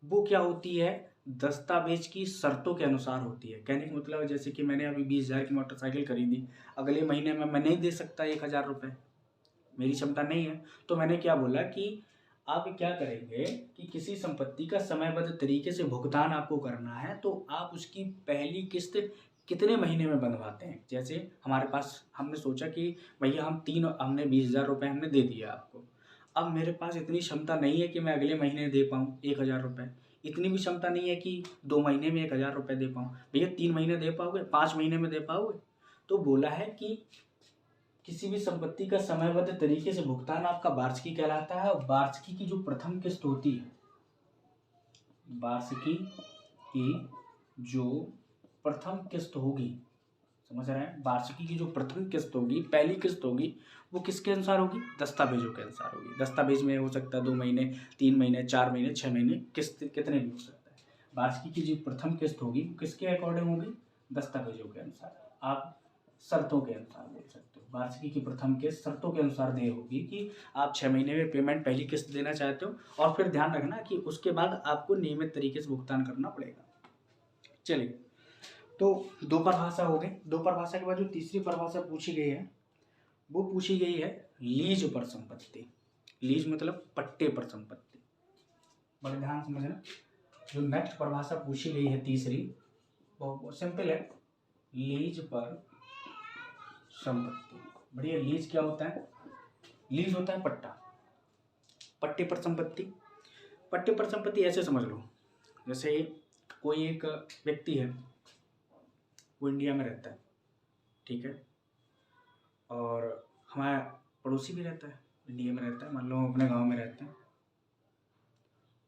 वो क्या होती है, दस्तावेज की शर्तों के अनुसार होती है। कहने का मतलब है, जैसे कि मैंने अभी 20,000 की मोटरसाइकिल खरीदी, अगले महीने में मैं नहीं दे सकता 1,000 रुपये, मेरी क्षमता नहीं है। तो मैंने क्या बोला कि आप क्या करेंगे कि किसी संपत्ति का समयबद्ध तरीके से भुगतान आपको करना है, तो आप उसकी पहली किस्त कितने महीने में बनवाते हैं। जैसे हमारे पास, हमने सोचा कि भैया हमने 20,000 रुपये हमने दे दिया आपको, अब मेरे पास इतनी क्षमता नहीं है कि मैं अगले महीने दे पाऊँ 1,000 रुपये, इतनी भी क्षमता नहीं है कि 2 महीने में 1,000 रुपये दे पाऊँ। भैया 3 महीने दे पाओगे, 5 महीने में दे पाओगे। तो बोला है कि किसी भी संपत्ति का समयबद्ध तरीके से भुगतान आपका वार्षिकी कहलाता है। और वार्षिकी की जो प्रथम किस्त होती है, वार्षिकी की जो प्रथम किस्त होगी, समझ रहे हैं, वार्षिकी की जो प्रथम किस्त होगी, पहली किस्त होगी, वो किसके अनुसार होगी, दस्तावेजों के अनुसार होगी। दस्तावेज में हो सकता है 2 महीने, 3 महीने, 4 महीने, 6 महीने, किस्त कितने भी हो सकता है। वार्षिकी की जो प्रथम किस्त होगी किसके अकॉर्डिंग होगी, दस्तावेजों के अनुसार। आप शर्तों के अनुसार बोल सकते हो, वार्षिकी की प्रथम किस्त शर्तों के अनुसार दे होगी कि आप 6 महीने में पेमेंट पहली किस्त देना चाहते हो, और फिर ध्यान रखना कि उसके बाद आपको नियमित तरीके से भुगतान करना पड़ेगा। चलिए, तो 2 परिभाषा हो गई। 2 परिभाषा के बाद जो तीसरी परिभाषा पूछी गई है, वो पूछी गई है लीज पर संपत्ति। लीज मतलब पट्टे पर संपत्ति। बड़े ध्यान समझना, जो नेक्स्ट परिभाषा पूछी गई है तीसरी, वो सिंपल है, लीज पर संपत्ति। बढ़िया। लीज क्या होता है? लीज होता है पट्टा, पट्टे पर संपत्ति। पट्टे पर संपत्ति ऐसे समझ लो, जैसे कोई एक व्यक्ति है, वो इंडिया में रहता है, ठीक है, और हमारा पड़ोसी भी रहता है, इंडिया में रहता है, मान लो हम अपने गांव में रहते हैं।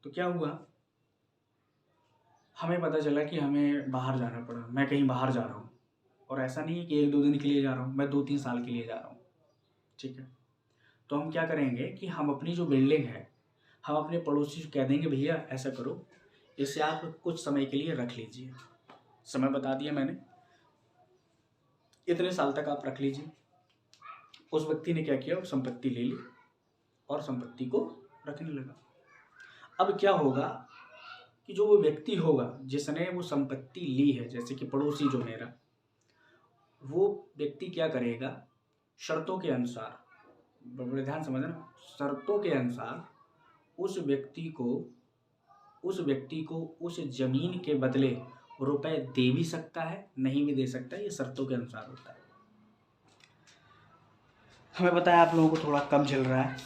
तो क्या हुआ, हमें पता चला कि हमें बाहर जाना पड़ा, मैं कहीं बाहर जा रहा हूँ, और ऐसा नहीं है कि 1-2 दिन के लिए जा रहा हूँ, मैं 2-3 साल के लिए जा रहा हूँ, ठीक है। तो हम क्या करेंगे कि हम अपनी जो बिल्डिंग है, हम अपने पड़ोसी से कह देंगे भैया ऐसा करो, इसे आप कुछ समय के लिए रख लीजिए। समय बता दिया मैंने, इतने साल तक आप रख लीजिए। उस व्यक्ति ने क्या किया, वो संपत्ति ले ली और संपत्ति को रखने लगा। अब क्या होगा कि जो वो व्यक्ति होगा जिसने वो संपत्ति ली है, जैसे कि पड़ोसी जो मेरा, वो व्यक्ति क्या करेगा, शर्तों के अनुसार, बड़े ध्यान समझना, शर्तों के अनुसार उस व्यक्ति को उस जमीन के बदले रुपए दे भी सकता है, नहीं भी दे सकता है, ये शर्तों के अनुसार होता है। हमें पता है आप लोगों को थोड़ा कम चल रहा है,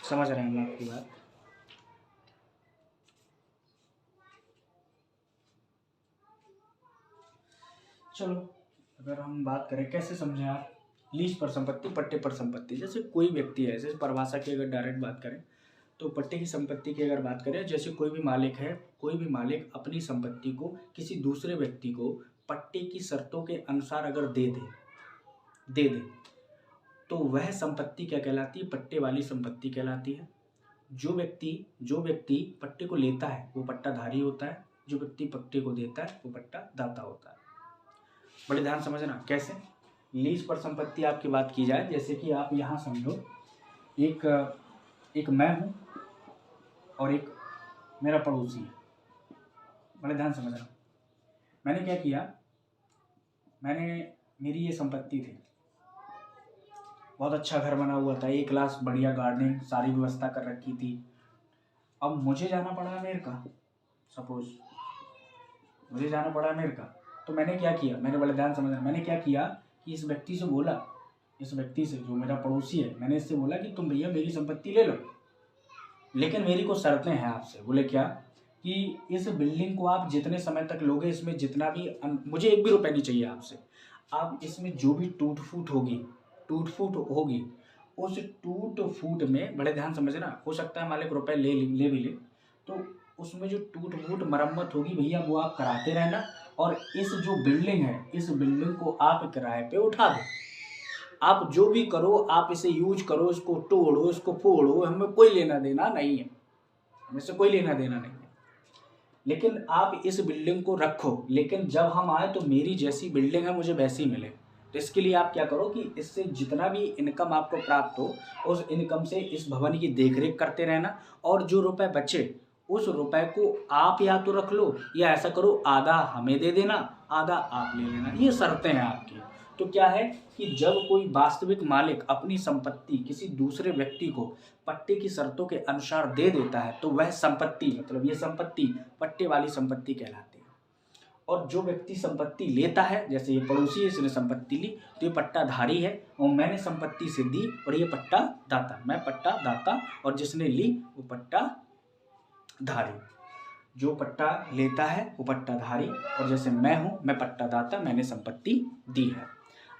समझ रहे हैं आपकी बात। चलो अगर हम बात करें कैसे समझें आप, लीज पर संपत्ति, पट्टे पर संपत्ति। जैसे कोई व्यक्ति है, जैसे परिभाषा की अगर डायरेक्ट बात करें तो पट्टे की संपत्ति की अगर बात करें, जैसे कोई भी मालिक है, कोई भी मालिक अपनी संपत्ति को किसी दूसरे व्यक्ति को पट्टे की शर्तों के अनुसार अगर दे दे तो वह संपत्ति क्या कहलाती है, पट्टे वाली संपत्ति कहलाती है। जो व्यक्ति पट्टे को लेता है वो पट्टाधारी होता है, जो व्यक्ति पट्टे को देता है वो पट्टा दाता होता है। बड़े ध्यान समझना कैसे। लीज पर संपत्ति आपकी बात की जाए, जैसे कि आप यहाँ समझो, एक मैं हूँ और एक मेरा पड़ोसी है। बड़े ध्यान समझना, मैंने क्या किया, मेरी ये संपत्ति थी, बहुत अच्छा घर बना हुआ था, एक क्लास बढ़िया गार्डनिंग, सारी व्यवस्था कर रखी थी। अब मुझे जाना पड़ा अमेरिका, सपोज मुझे जाना पड़ा अमेरिका, तो मैंने क्या किया, मैंने बड़े ध्यान समझना, मैंने क्या किया कि इस व्यक्ति से बोला, इस व्यक्ति से जो मेरा पड़ोसी है, मैंने इससे बोला कि तुम भैया मेरी संपत्ति ले लो, लेकिन मेरी कुछ शर्तें हैं आपसे। बोले क्या, कि इस बिल्डिंग को आप जितने समय तक लोगे, इसमें जितना भी मुझे 1 भी रुपए नहीं चाहिए आपसे, आप इसमें जो भी टूट फूट होगी उस टूट फूट में, बड़े ध्यान समझना, हो सकता है मालिक रुपए ले भी ले, तो उसमें जो टूट फूट मरम्मत होगी भैया वो आप कराते रहना, और इस जो बिल्डिंग है, इस बिल्डिंग को आप किराए पे उठा दो। आप जो भी करो, आप इसे यूज करो, इसको तोड़ो, इसको फोड़ो, हमें कोई लेना देना नहीं है, हमें से कोई लेना देना नहीं है, लेकिन आप इस बिल्डिंग को रखो, लेकिन जब हम आए तो मेरी जैसी बिल्डिंग है मुझे वैसी मिले। तो इसके लिए आप क्या करो कि इससे जितना भी इनकम आपको प्राप्त हो, उस इनकम से इस भवन की देखरेख करते रहना, और जो रुपए बचे उस रुपए को आप या तो रख लो, या ऐसा करो आधा हमें दे देना, आधा आप ले लेना। ये शर्तें हैं आपकी। तो क्या है कि जब कोई वास्तविक मालिक अपनी संपत्ति किसी दूसरे व्यक्ति को पट्टे की शर्तों के अनुसार दे देता है, तो वह संपत्ति, मतलब ये संपत्ति पट्टे वाली संपत्ति कहलाती है। और जो व्यक्ति संपत्ति लेता है, जैसे ये पड़ोसी है, इसने संपत्ति ली, तो ये पट्टाधारी है, और मैंने संपत्ति से दी, और ये पट्टा दाता, मैं पट्टा दाता, और जिसने ली वो पट्टा धारी। जो पट्टा लेता है वो पट्टाधारी, और जैसे मैं हूँ, मैं पट्टा दाता, मैंने संपत्ति दी है।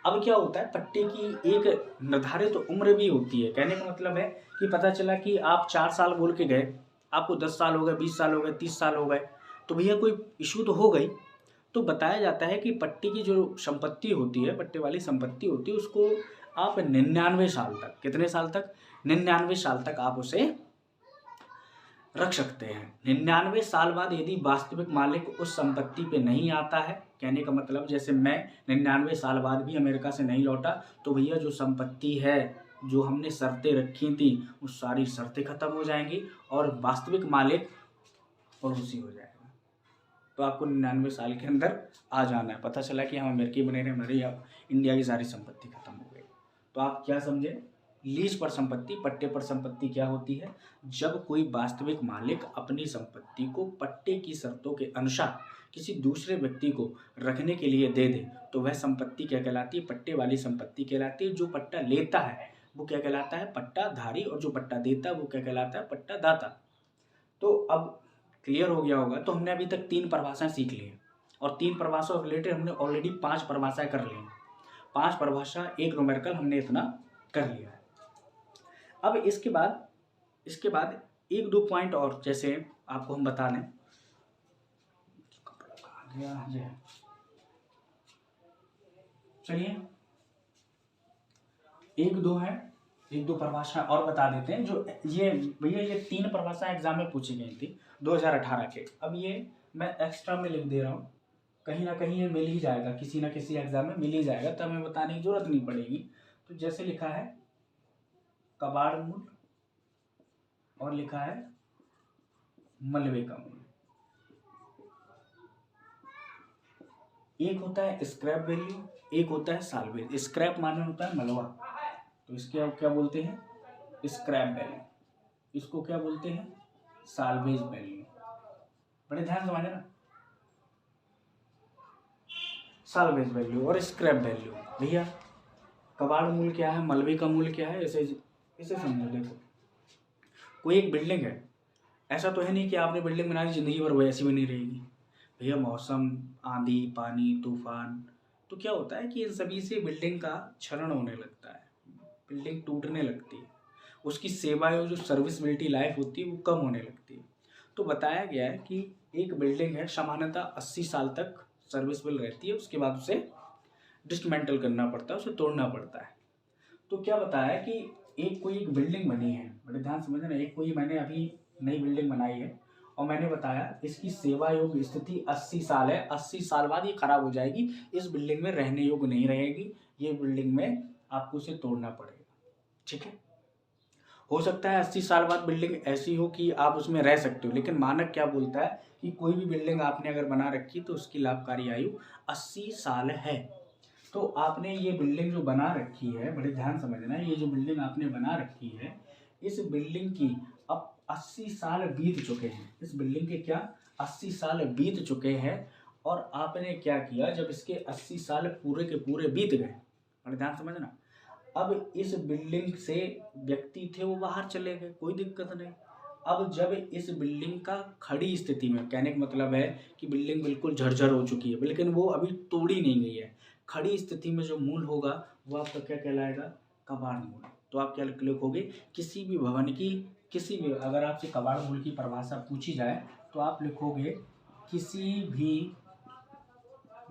अब क्या होता है, पट्टे की एक निर्धारित उम्र भी होती है। कहने का मतलब है कि पता चला कि आप 4 साल बोल के गए, आपको 10 साल हो गए, 20 साल हो गए, 30 साल हो गए, तो भैया कोई इशू तो हो गई। तो बताया जाता है कि पट्टे की जो संपत्ति होती है, पट्टे वाली संपत्ति होती है, उसको आप 99 साल तक, कितने साल तक, 99 साल तक आप उसे रख सकते हैं। 99 साल बाद यदि वास्तविक मालिक उस संपत्ति पे नहीं आता है, कहने का मतलब जैसे मैं 99 साल बाद भी अमेरिका से नहीं लौटा, तो भैया जो संपत्ति है, जो हमने शर्तें रखी थी, वो सारी शर्तें खत्म हो जाएंगी, और वास्तविक मालिक पड़ोसी हो जाएगा। तो आपको 99 साल के अंदर आ जाना है। पता चला कि हम अमेरिकी बने रहे, हमारी अब इंडिया की सारी संपत्ति खत्म हो गई। तो आप क्या समझे लीज पर संपत्ति, पट्टे पर संपत्ति क्या होती है? जब कोई वास्तविक मालिक अपनी संपत्ति को पट्टे की शर्तों के अनुसार किसी दूसरे व्यक्ति को रखने के लिए दे दे तो वह संपत्ति क्या कहलाती है? पट्टे वाली संपत्ति कहलाती है। जो पट्टा लेता है वो क्या कहलाता है? पट्टाधारी, और जो पट्टा देता है वो क्या कहलाता है? पट्टादाता। तो अब क्लियर हो गया होगा। तो हमने अभी तक 3 परिभाषाएं सीख ली हैं, और 3 परिभाषाओं से रिलेटेड हमने ऑलरेडी 5 परिभाषाएं कर ली हैं। 5 परिभाषा, 1 न्यूमेरिकल हमने इतना कर लिया है। अब इसके बाद 1-2 पॉइंट और जैसे आपको हम बता दें। चलिए 1-2 परिभाषा और बता देते हैं। जो ये भैया ये 3 परिभाषाएं एग्जाम में पूछी गई थी 2018 के। अब ये मैं एक्स्ट्रा में लिख दे रहा हूँ, कहीं ना कहीं ये मिल ही जाएगा, किसी ना किसी एग्जाम में मिल ही जाएगा, तो हमें बताने की जरूरत नहीं पड़ेगी। तो जैसे लिखा है कबाड़ मूल, और लिखा है मलबे का मूल। एक होता है स्क्रैप वैल्यू, एक होता है साल्वेज। स्क्रैप माने होता है मलबा, तो इसके आप क्या बोलते हैं? Scrap value. इसको क्या बोलते हैं? Salvage value. बड़े ध्यान से समझना, साल्वेज वैल्यू और स्क्रैप वैल्यू। भैया कबाड़ मूल क्या है, मलबे का मूल क्या है, इसे समझो। देखो कोई एक बिल्डिंग है, ऐसा तो है नहीं कि आपने बिल्डिंग बनाई जिंदगी भर वैसी बनी रहेगी। भैया मौसम, आंधी, पानी, तूफान, तो क्या होता है कि इन सभी से बिल्डिंग का क्षरण होने लगता है, बिल्डिंग टूटने लगती है, उसकी सेवाएं जो सर्विसबिलिटी लाइफ होती है वो कम होने लगती है। तो बताया गया है कि एक बिल्डिंग है सामान्यतः 80 साल तक सर्विसबल रहती है, उसके बाद उसे डिस्मेंटल करना पड़ता है, उसे तोड़ना पड़ता है। तो क्या बताया कि कोई एक बिल्डिंग बनी है, बड़े ध्यान समझना, कोई मैंने अभी नई बिल्डिंग बनाई है, और मैंने बताया इसकी सेवा योग्य स्थिति 80 साल है। 80 साल बाद ये खराब हो जाएगी, इस बिल्डिंग में रहने योग्य नहीं रहेगी, ये बिल्डिंग में आपको उसे तोड़ना पड़ेगा। ठीक है, हो सकता है 80 साल बाद बिल्डिंग ऐसी हो कि आप उसमें रह सकते हो, लेकिन मानक क्या बोलता है कि कोई भी बिल्डिंग आपने अगर बना रखी तो उसकी लाभकारी आयु 80 साल है। तो आपने ये बिल्डिंग जो बना रखी है, बड़े ध्यान समझना, ये जो बिल्डिंग आपने बना रखी है, इस बिल्डिंग की अब 80 साल बीत चुके हैं। इस बिल्डिंग के क्या 80 साल बीत चुके हैं, और आपने क्या किया, जब इसके 80 साल पूरे के पूरे बीत गए, बड़े ध्यान समझना, अब इस बिल्डिंग से व्यक्ति थे वो बाहर चले गए, कोई दिक्कत नहीं। अब जब इस बिल्डिंग का खड़ी स्थिति में, कहने का मतलब है कि बिल्डिंग बिल्कुल झरझर हो चुकी है, लेकिन वो अभी तोड़ी नहीं गई है, खड़ी स्थिति में जो मूल होगा वो आपका क्या कहलाएगा? कबाड़ मूल। तो आप क्या लिखोगे? किसी भी भवन की, किसी भी, अगर आपसे कबाड़ मूल की परिभाषा पूछी जाए तो आप लिखोगे किसी भी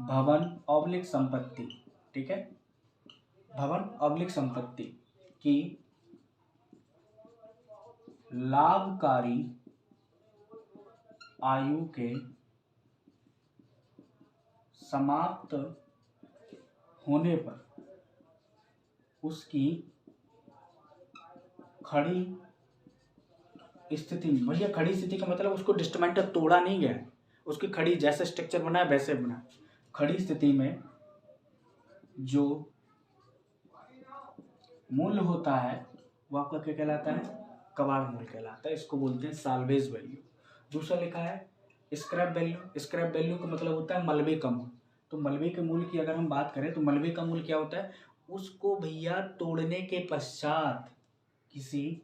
भवन ऑब्लिक संपत्ति, ठीक है, भवन ऑब्लिक संपत्ति की लाभकारी आयु के समाप्त होने पर उसकी खड़ी स्थिति में, भैया खड़ी स्थिति का मतलब उसको डिस्मेंटल तोड़ा नहीं गया, उसकी खड़ी जैसे स्ट्रक्चर बना है वैसे बना, खड़ी स्थिति में जो मूल्य होता है वो आपका क्या कहलाता है? कबाड़ मूल्य कहलाता है। इसको बोलते हैं साल्वेज वैल्यू। दूसरा लिखा है स्क्रैप वैल्यू। स्क्रैप वैल्यू का मतलब होता है मलबे का मूल्य। तो मलबे के मूल्य की अगर हम बात करें तो मलबे का मूल्य क्या होता है? उसको भैया तोड़ने के पश्चात किसी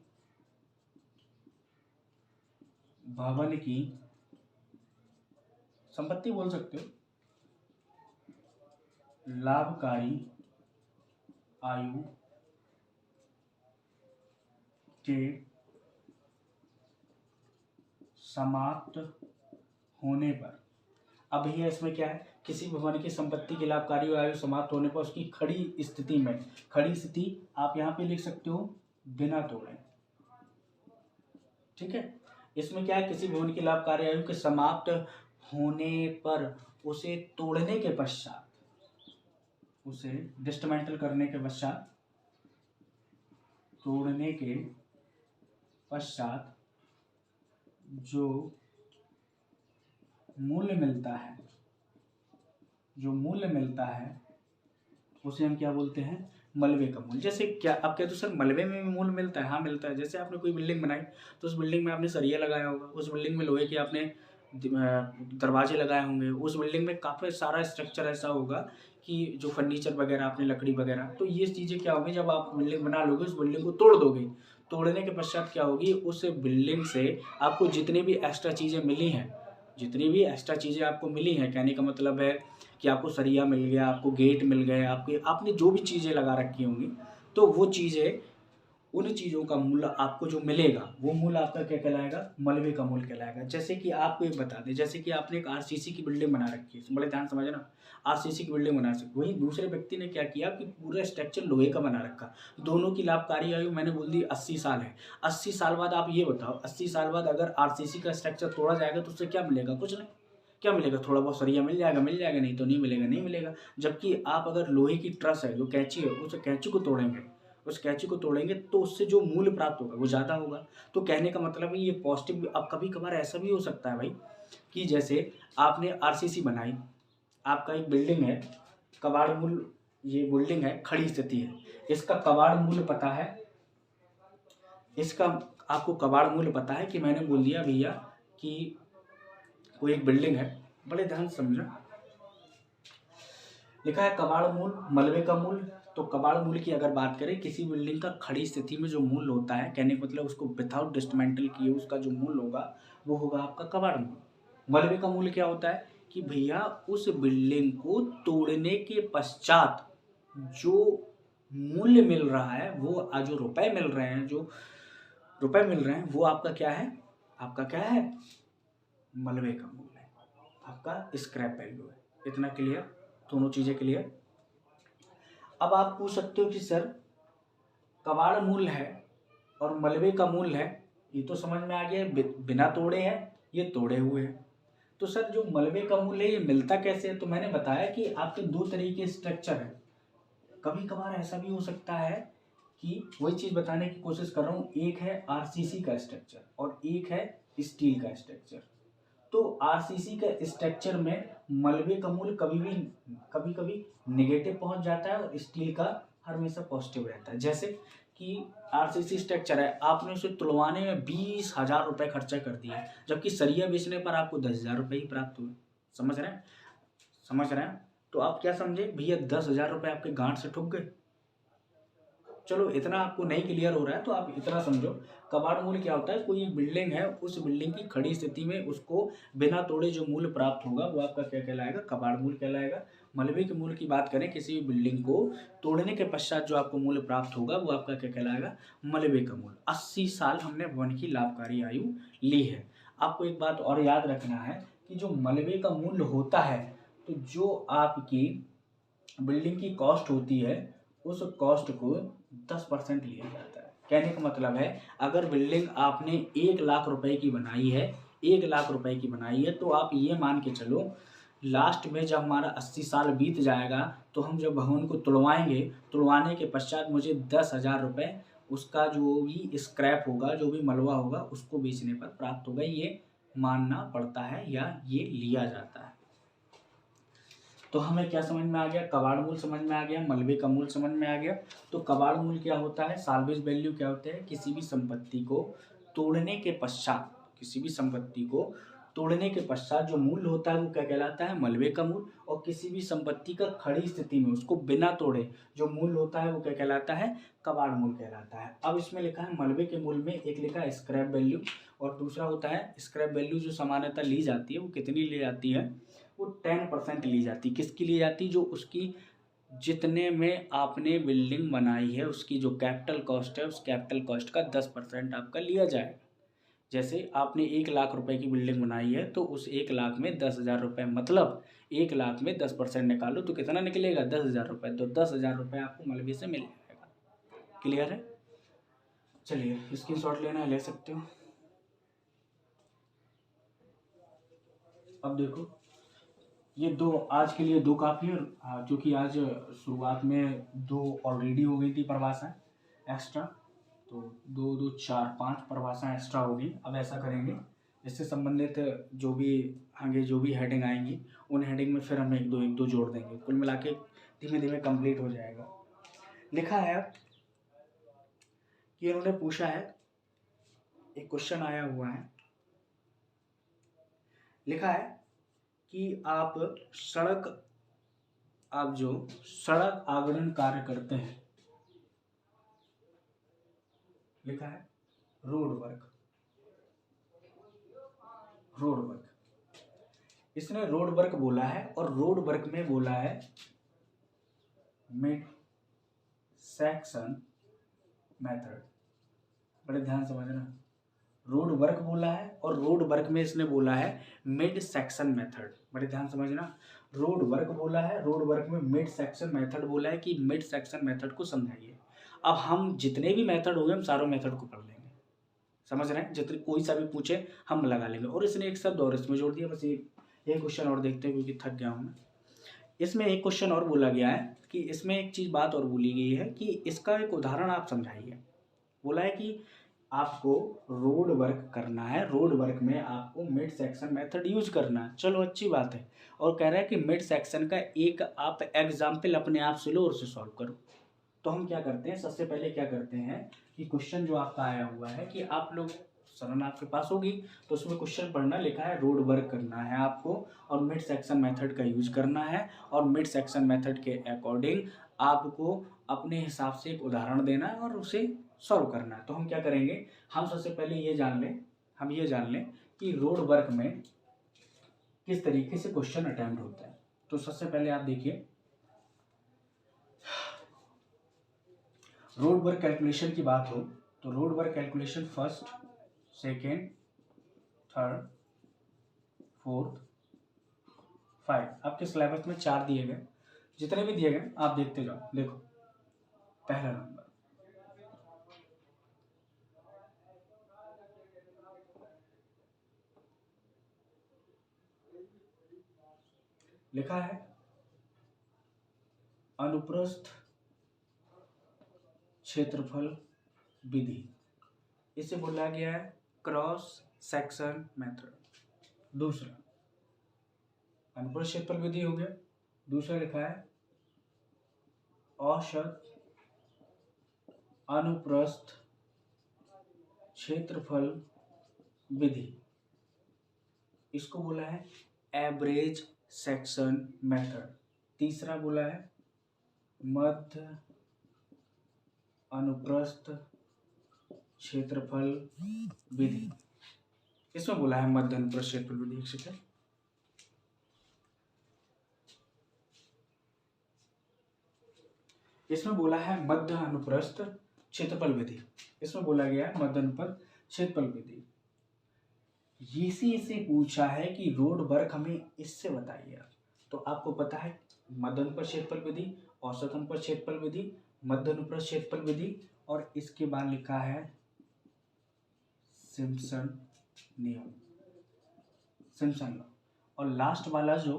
भवन की संपत्ति बोल सकते हो, लाभकारी आयु के समाप्त होने पर। अब भैया इसमें क्या है? किसी भवन की संपत्ति की लाभकारी आयु समाप्त होने पर उसकी खड़ी स्थिति में, खड़ी स्थिति आप यहाँ पे लिख सकते हो बिना तोड़े, ठीक है। इसमें क्या है? किसी भवन की लाभकारी आयु के समाप्त होने पर उसे तोड़ने के पश्चात, उसे डिस्मेंटल करने के पश्चात, तोड़ने के पश्चात जो मूल्य मिलता है, जो मूल्य मिलता है उसे हम क्या बोलते हैं? मलबे का मूल। जैसे क्या आप कहते हो सर मलबे में भी मूल मिलता है? हाँ मिलता है। जैसे आपने कोई बिल्डिंग बनाई तो उस बिल्डिंग में आपने सरिया लगाया होगा, उस बिल्डिंग में लोहे के आपने दरवाजे लगाए होंगे, उस बिल्डिंग में काफ़ी सारा स्ट्रक्चर ऐसा होगा कि जो फर्नीचर वगैरह आपने लकड़ी वगैरह, तो ये चीज़ें क्या होगी जब आप बिल्डिंग बना लोगे उस बिल्डिंग को तोड़ दोगे, तोड़ने के पश्चात क्या होगी उस बिल्डिंग से आपको जितनी भी एक्स्ट्रा चीज़ें मिली हैं, जितनी भी एक्स्ट्रा चीज़ें आपको मिली हैं, कहने का मतलब है कि आपको सरिया मिल गया, आपको गेट मिल गए, आपने जो भी चीज़ें लगा रखी होंगी, तो वो चीज़ें उन चीज़ों का मूल्य आपको जो मिलेगा वो मूल्य आपका क्या कहलाएगा? मलबे का मूल्य कहलाएगा। जैसे कि आपको एक बता दें, जैसे कि आपने एक आरसीसी की बिल्डिंग बना रखी है, बड़े ध्यान समझना, आरसीसी की बिल्डिंग बना सकते, वहीं दूसरे व्यक्ति ने क्या किया कि पूरा स्ट्रक्चर लोहे का बना रखा। दोनों की लाभकारी आयु मैंने बोल दी 80 साल है। 80 साल बाद आप ये बताओ, 80 साल बाद अगर आरसीसी का स्ट्रक्चर तोड़ा जाएगा तो उससे क्या मिलेगा? कुछ नहीं। क्या मिलेगा? थोड़ा बहुत सरिया मिल जाएगा, नहीं तो नहीं मिलेगा, नहीं मिलेगा। जबकि आप अगर लोहे की ट्रस है, जो कैंची है, उस कैंची को तोड़ेंगे, उस कैंची को तोड़ेंगे तो उससे जो मूल्य प्राप्त होगा वो ज़्यादा होगा। तो कहने का मतलब है ये पॉजिटिव। अब कभी कभार ऐसा भी हो सकता है भाई कि जैसे आपने आरसीसी बनाई, आपका एक बिल्डिंग है, कबाड़ मूल्य, ये बिल्डिंग है खड़ी स्थिति है, इसका कबाड़ मूल्य पता है, इसका आपको कबाड़ मूल्य पता है कि मैंने बोल दिया भैया कि कोई एक बिल्डिंग है, बड़े ध्यान से समझना, लिखा है कबाड़ मूल्य, मलबे का मूल्य। तो कबाड़ मूल्य की अगर बात करें, किसी बिल्डिंग का खड़ी स्थिति में जो मूल्य होता है, कहने का मतलब उसको विदाउट डिस्मेंटल किए उसका जो मूल्य होगा वो होगा आपका कबाड़ मूल्य। मलबे का मूल्य क्या होता है कि भैया उस बिल्डिंग को तोड़ने के पश्चात जो मूल्य मिल रहा है, वो जो रुपए मिल रहे हैं, जो रुपए मिल रहे हैं वो आपका क्या है? आपका क्या है? मलबे का मूल्य है, आपका स्क्रैप वैल्यू है। इतना क्लियर? दोनों चीजें क्लियर? अब आप पूछ सकते हो कि सर कबाड़ मूल्य है और मलबे का मूल्य है, ये तो समझ में आ गया, बिना तोड़े हैं, ये तोड़े हुए हैं। तो सर जो मलबे का मूल्य है ये मिलता कैसे है? तो मैंने बताया कि आपके दो तरीके स्ट्रक्चर है। कभी कभार ऐसा भी हो सकता है कि वही चीज बताने की कोशिश कर रहा हूँ, एक है आरसीसी का स्ट्रक्चर और एक है स्टील का स्ट्रक्चर। तो आरसीसी का स्ट्रक्चर में मलबे का मूल्य कभी कभी निगेटिव पहुंच जाता है और स्टील का हमेशा पॉजिटिव रहता है। जैसे कि आरसीसी स्ट्रक्चर है, आपने उसे तुड़वाने में 20,000 रुपये खर्चा कर दिया, जबकि सरिया बेचने पर आपको 10,000 रुपये ही प्राप्त हुए। समझ रहे हैं? समझ रहे हैं? तो आप क्या समझे भैया, 10,000 रुपये आपके गांठ से ठुक गए। चलो इतना आपको नहीं क्लियर हो रहा है तो आप इतना समझो, कबाड़ मूल्य क्या होता है? कोई एक बिल्डिंग है, उस बिल्डिंग की खड़ी स्थिति में उसको बिना तोड़े जो मूल्य प्राप्त होगा वो आपका क्या कहलाएगा? कबाड़ मूल्य कहलाएगा। मलबे के मूल्य की बात करें, किसी भी बिल्डिंग को तोड़ने के पश्चात जो आपको मूल्य प्राप्त होगा वो आपका क्या कहलाएगा? मलबे का मूल्य। 80 साल हमने वन की लाभकारी आयु ली है। आपको एक बात और याद रखना है कि जो मलबे का मूल्य होता है, तो जो आपकी बिल्डिंग की कॉस्ट होती है उस कॉस्ट को 10% लिया जाता है। कहने का मतलब है अगर बिल्डिंग आपने 1,00,000 रुपए की बनाई है, 1,00,000 रुपए की बनाई है, तो आप ये मान के चलो लास्ट में जब हमारा 80 साल बीत जाएगा तो हम जब भवन को तुड़वाएंगे, तुड़वाने के पश्चात मुझे 10,000 रुपये उसका जो भी स्क्रैप होगा, जो भी मलबा होगा, उसको बेचने पर प्राप्त होगा। ये मानना पड़ता है या ये लिया जाता है। तो हमें क्या समझ में आ गया? कबाड़ मूल्य समझ में आ गया, मलबे का मूल्य समझ में आ गया। तो कबाड़ मूल्य क्या होता है? साल्वेज वैल्यू क्या होता है? किसी भी संपत्ति को तोड़ने के पश्चात, किसी भी संपत्ति को तोड़ने के पश्चात जो मूल्य होता है वो क्या कहलाता है? मलबे का मूल्य। और किसी भी संपत्ति का खड़ी स्थिति में उसको बिना तोड़े जो मूल्य होता है वो क्या कहलाता है? कबाड़ मूल्य कहलाता है। अब इसमें लिखा है मलबे के मूल्य में, एक लिखा है स्क्रैप वैल्यू और दूसरा होता है स्क्रैप वैल्यू। जो सामान्यतः ली जाती है वो कितनी ली जाती है? वो 10% ली जाती है। किसकी ली जाती? जो उसकी जितने में आपने बिल्डिंग बनाई है उसकी जो कैपिटल कॉस्ट है, उस कैपिटल कॉस्ट का 10% आपका लिया जाएगा। जैसे आपने 1,00,000 रुपए की बिल्डिंग बनाई है तो उस 1,00,000 में 10,000 रुपये, मतलब 1,00,000 में 10% निकालो तो कितना निकलेगा? 10,000 रुपये। तो 10,000 रुपये आपको मलबे से मिल जाएगा। क्लियर है? चलिए स्क्रीनशॉट लेना है ले सकते हो। अब देखो ये दो आज के लिए दो काफ़ी है, क्योंकि आज शुरुआत में दो ऑलरेडी हो गई थी परिभाषाएं एक्स्ट्रा, तो 2 2 4 5 परिभाषाएं एक्स्ट्रा होगी। अब ऐसा करेंगे, इससे संबंधित जो भी आगे जो भी हेडिंग आएंगी उन हेडिंग में फिर हम एक दो जोड़ देंगे, कुल मिला के धीमे धीमे कंप्लीट हो जाएगा। लिखा है कि इन्होंने पूछा है, एक क्वेश्चन आया हुआ है, लिखा है कि आप जो सड़क आवरण कार्य करते हैं, लिखा है रोड वर्क, रोड वर्क। इसने रोड वर्क बोला है और रोड वर्क में बोला है मिड सेक्शन मेथड। बड़े ध्यान समझना, रोड वर्क बोला है और रोड वर्क में इसने बोला है मिड सेक्शन मेथड। बड़े ध्यान समझना, रोड वर्क बोला है, रोड वर्क में मिड सेक्शन मेथड बोला है कि मिड सेक्शन मेथड को समझाइए। अब हम जितने भी मेथड होंगे हम सारों मेथड को पढ़ लेंगे, समझ रहे हैं, जितने कोई सा भी पूछे हम लगा लेंगे। और इसने एक शब्द और इसमें जोड़ दिया, बस ये एक क्वेश्चन और देखते हैं क्योंकि थक गया हूँ मैं। इसमें एक क्वेश्चन और बोला गया है कि इसमें एक चीज बात और बोली गई है कि इसका एक उदाहरण आप समझाइए। बोला है कि आपको रोड वर्क करना है, रोड वर्क में आपको मिड सेक्शन मेथड यूज करना है। चलो अच्छी बात है। और कह रहा है कि मिड सेक्शन का एक आप एग्जाम्पल अपने आप से लो और उसे सॉल्व करो। तो हम क्या करते हैं, सबसे पहले क्या करते हैं कि क्वेश्चन जो आपका आया हुआ है कि आप लोग सरन आपके पास होगी तो उसमें क्वेश्चन पढ़ना, लिखा है रोड वर्क करना है आपको और मिड सेक्शन मेथड का यूज करना है और मिड सेक्शन मेथड के अकॉर्डिंग आपको अपने हिसाब से एक उदाहरण देना है और उसे सॉल्व करना है। तो हम क्या करेंगे, हम सबसे पहले ये जान लें कि रोड वर्क में किस तरीके से क्वेश्चन अटेम्प्ट होता है। तो सबसे पहले आप देखिए, रोड वर्क कैलकुलेशन की बात हो तो road work calculation first, second, third, fourth, 5 आपके सिलेबस में 4 दिए गए, जितने भी दिए गए आप देखते जाओ। देखो पहला नंबर, लिखा है अनुप्रस्थ क्षेत्रफल विधि, इसे बोला गया है क्रॉस सेक्शन मेथड। दूसरा अनुप्रस्थ क्षेत्रफल विधि हो गया। दूसरा लिखा है औसत अनुप्रस्थ क्षेत्रफल विधि, इसको बोला है एवरेज सेक्शन मेथड। तीसरा बोला है मध्य अनुप्रस्थ क्षेत्रफल विधि, इसमें बोला है मध्य अनुप्रस्थ क्षेत्रफल विधि। एक सेकंड, इसमें बोला है मध्य अनुप्रस्थ क्षेत्रफल विधि, इसमें बोला गया है मध्य अनुप्रस्थ क्षेत्रफल विधि। इसी पूछा है कि रोड वर्क हमें इससे बताइए। तो आपको पता है मध्य अनुप्रस्थ क्षेत्रफल विधि, औसत अनुप्रस्थ क्षेत्रफल विधि, मध्य अनुप्रस्थ क्षेत्रफल विधि और इसके बाद लिखा है सिम्पसन नियम, सिम्पसन लॉ। और लास्ट वाला जो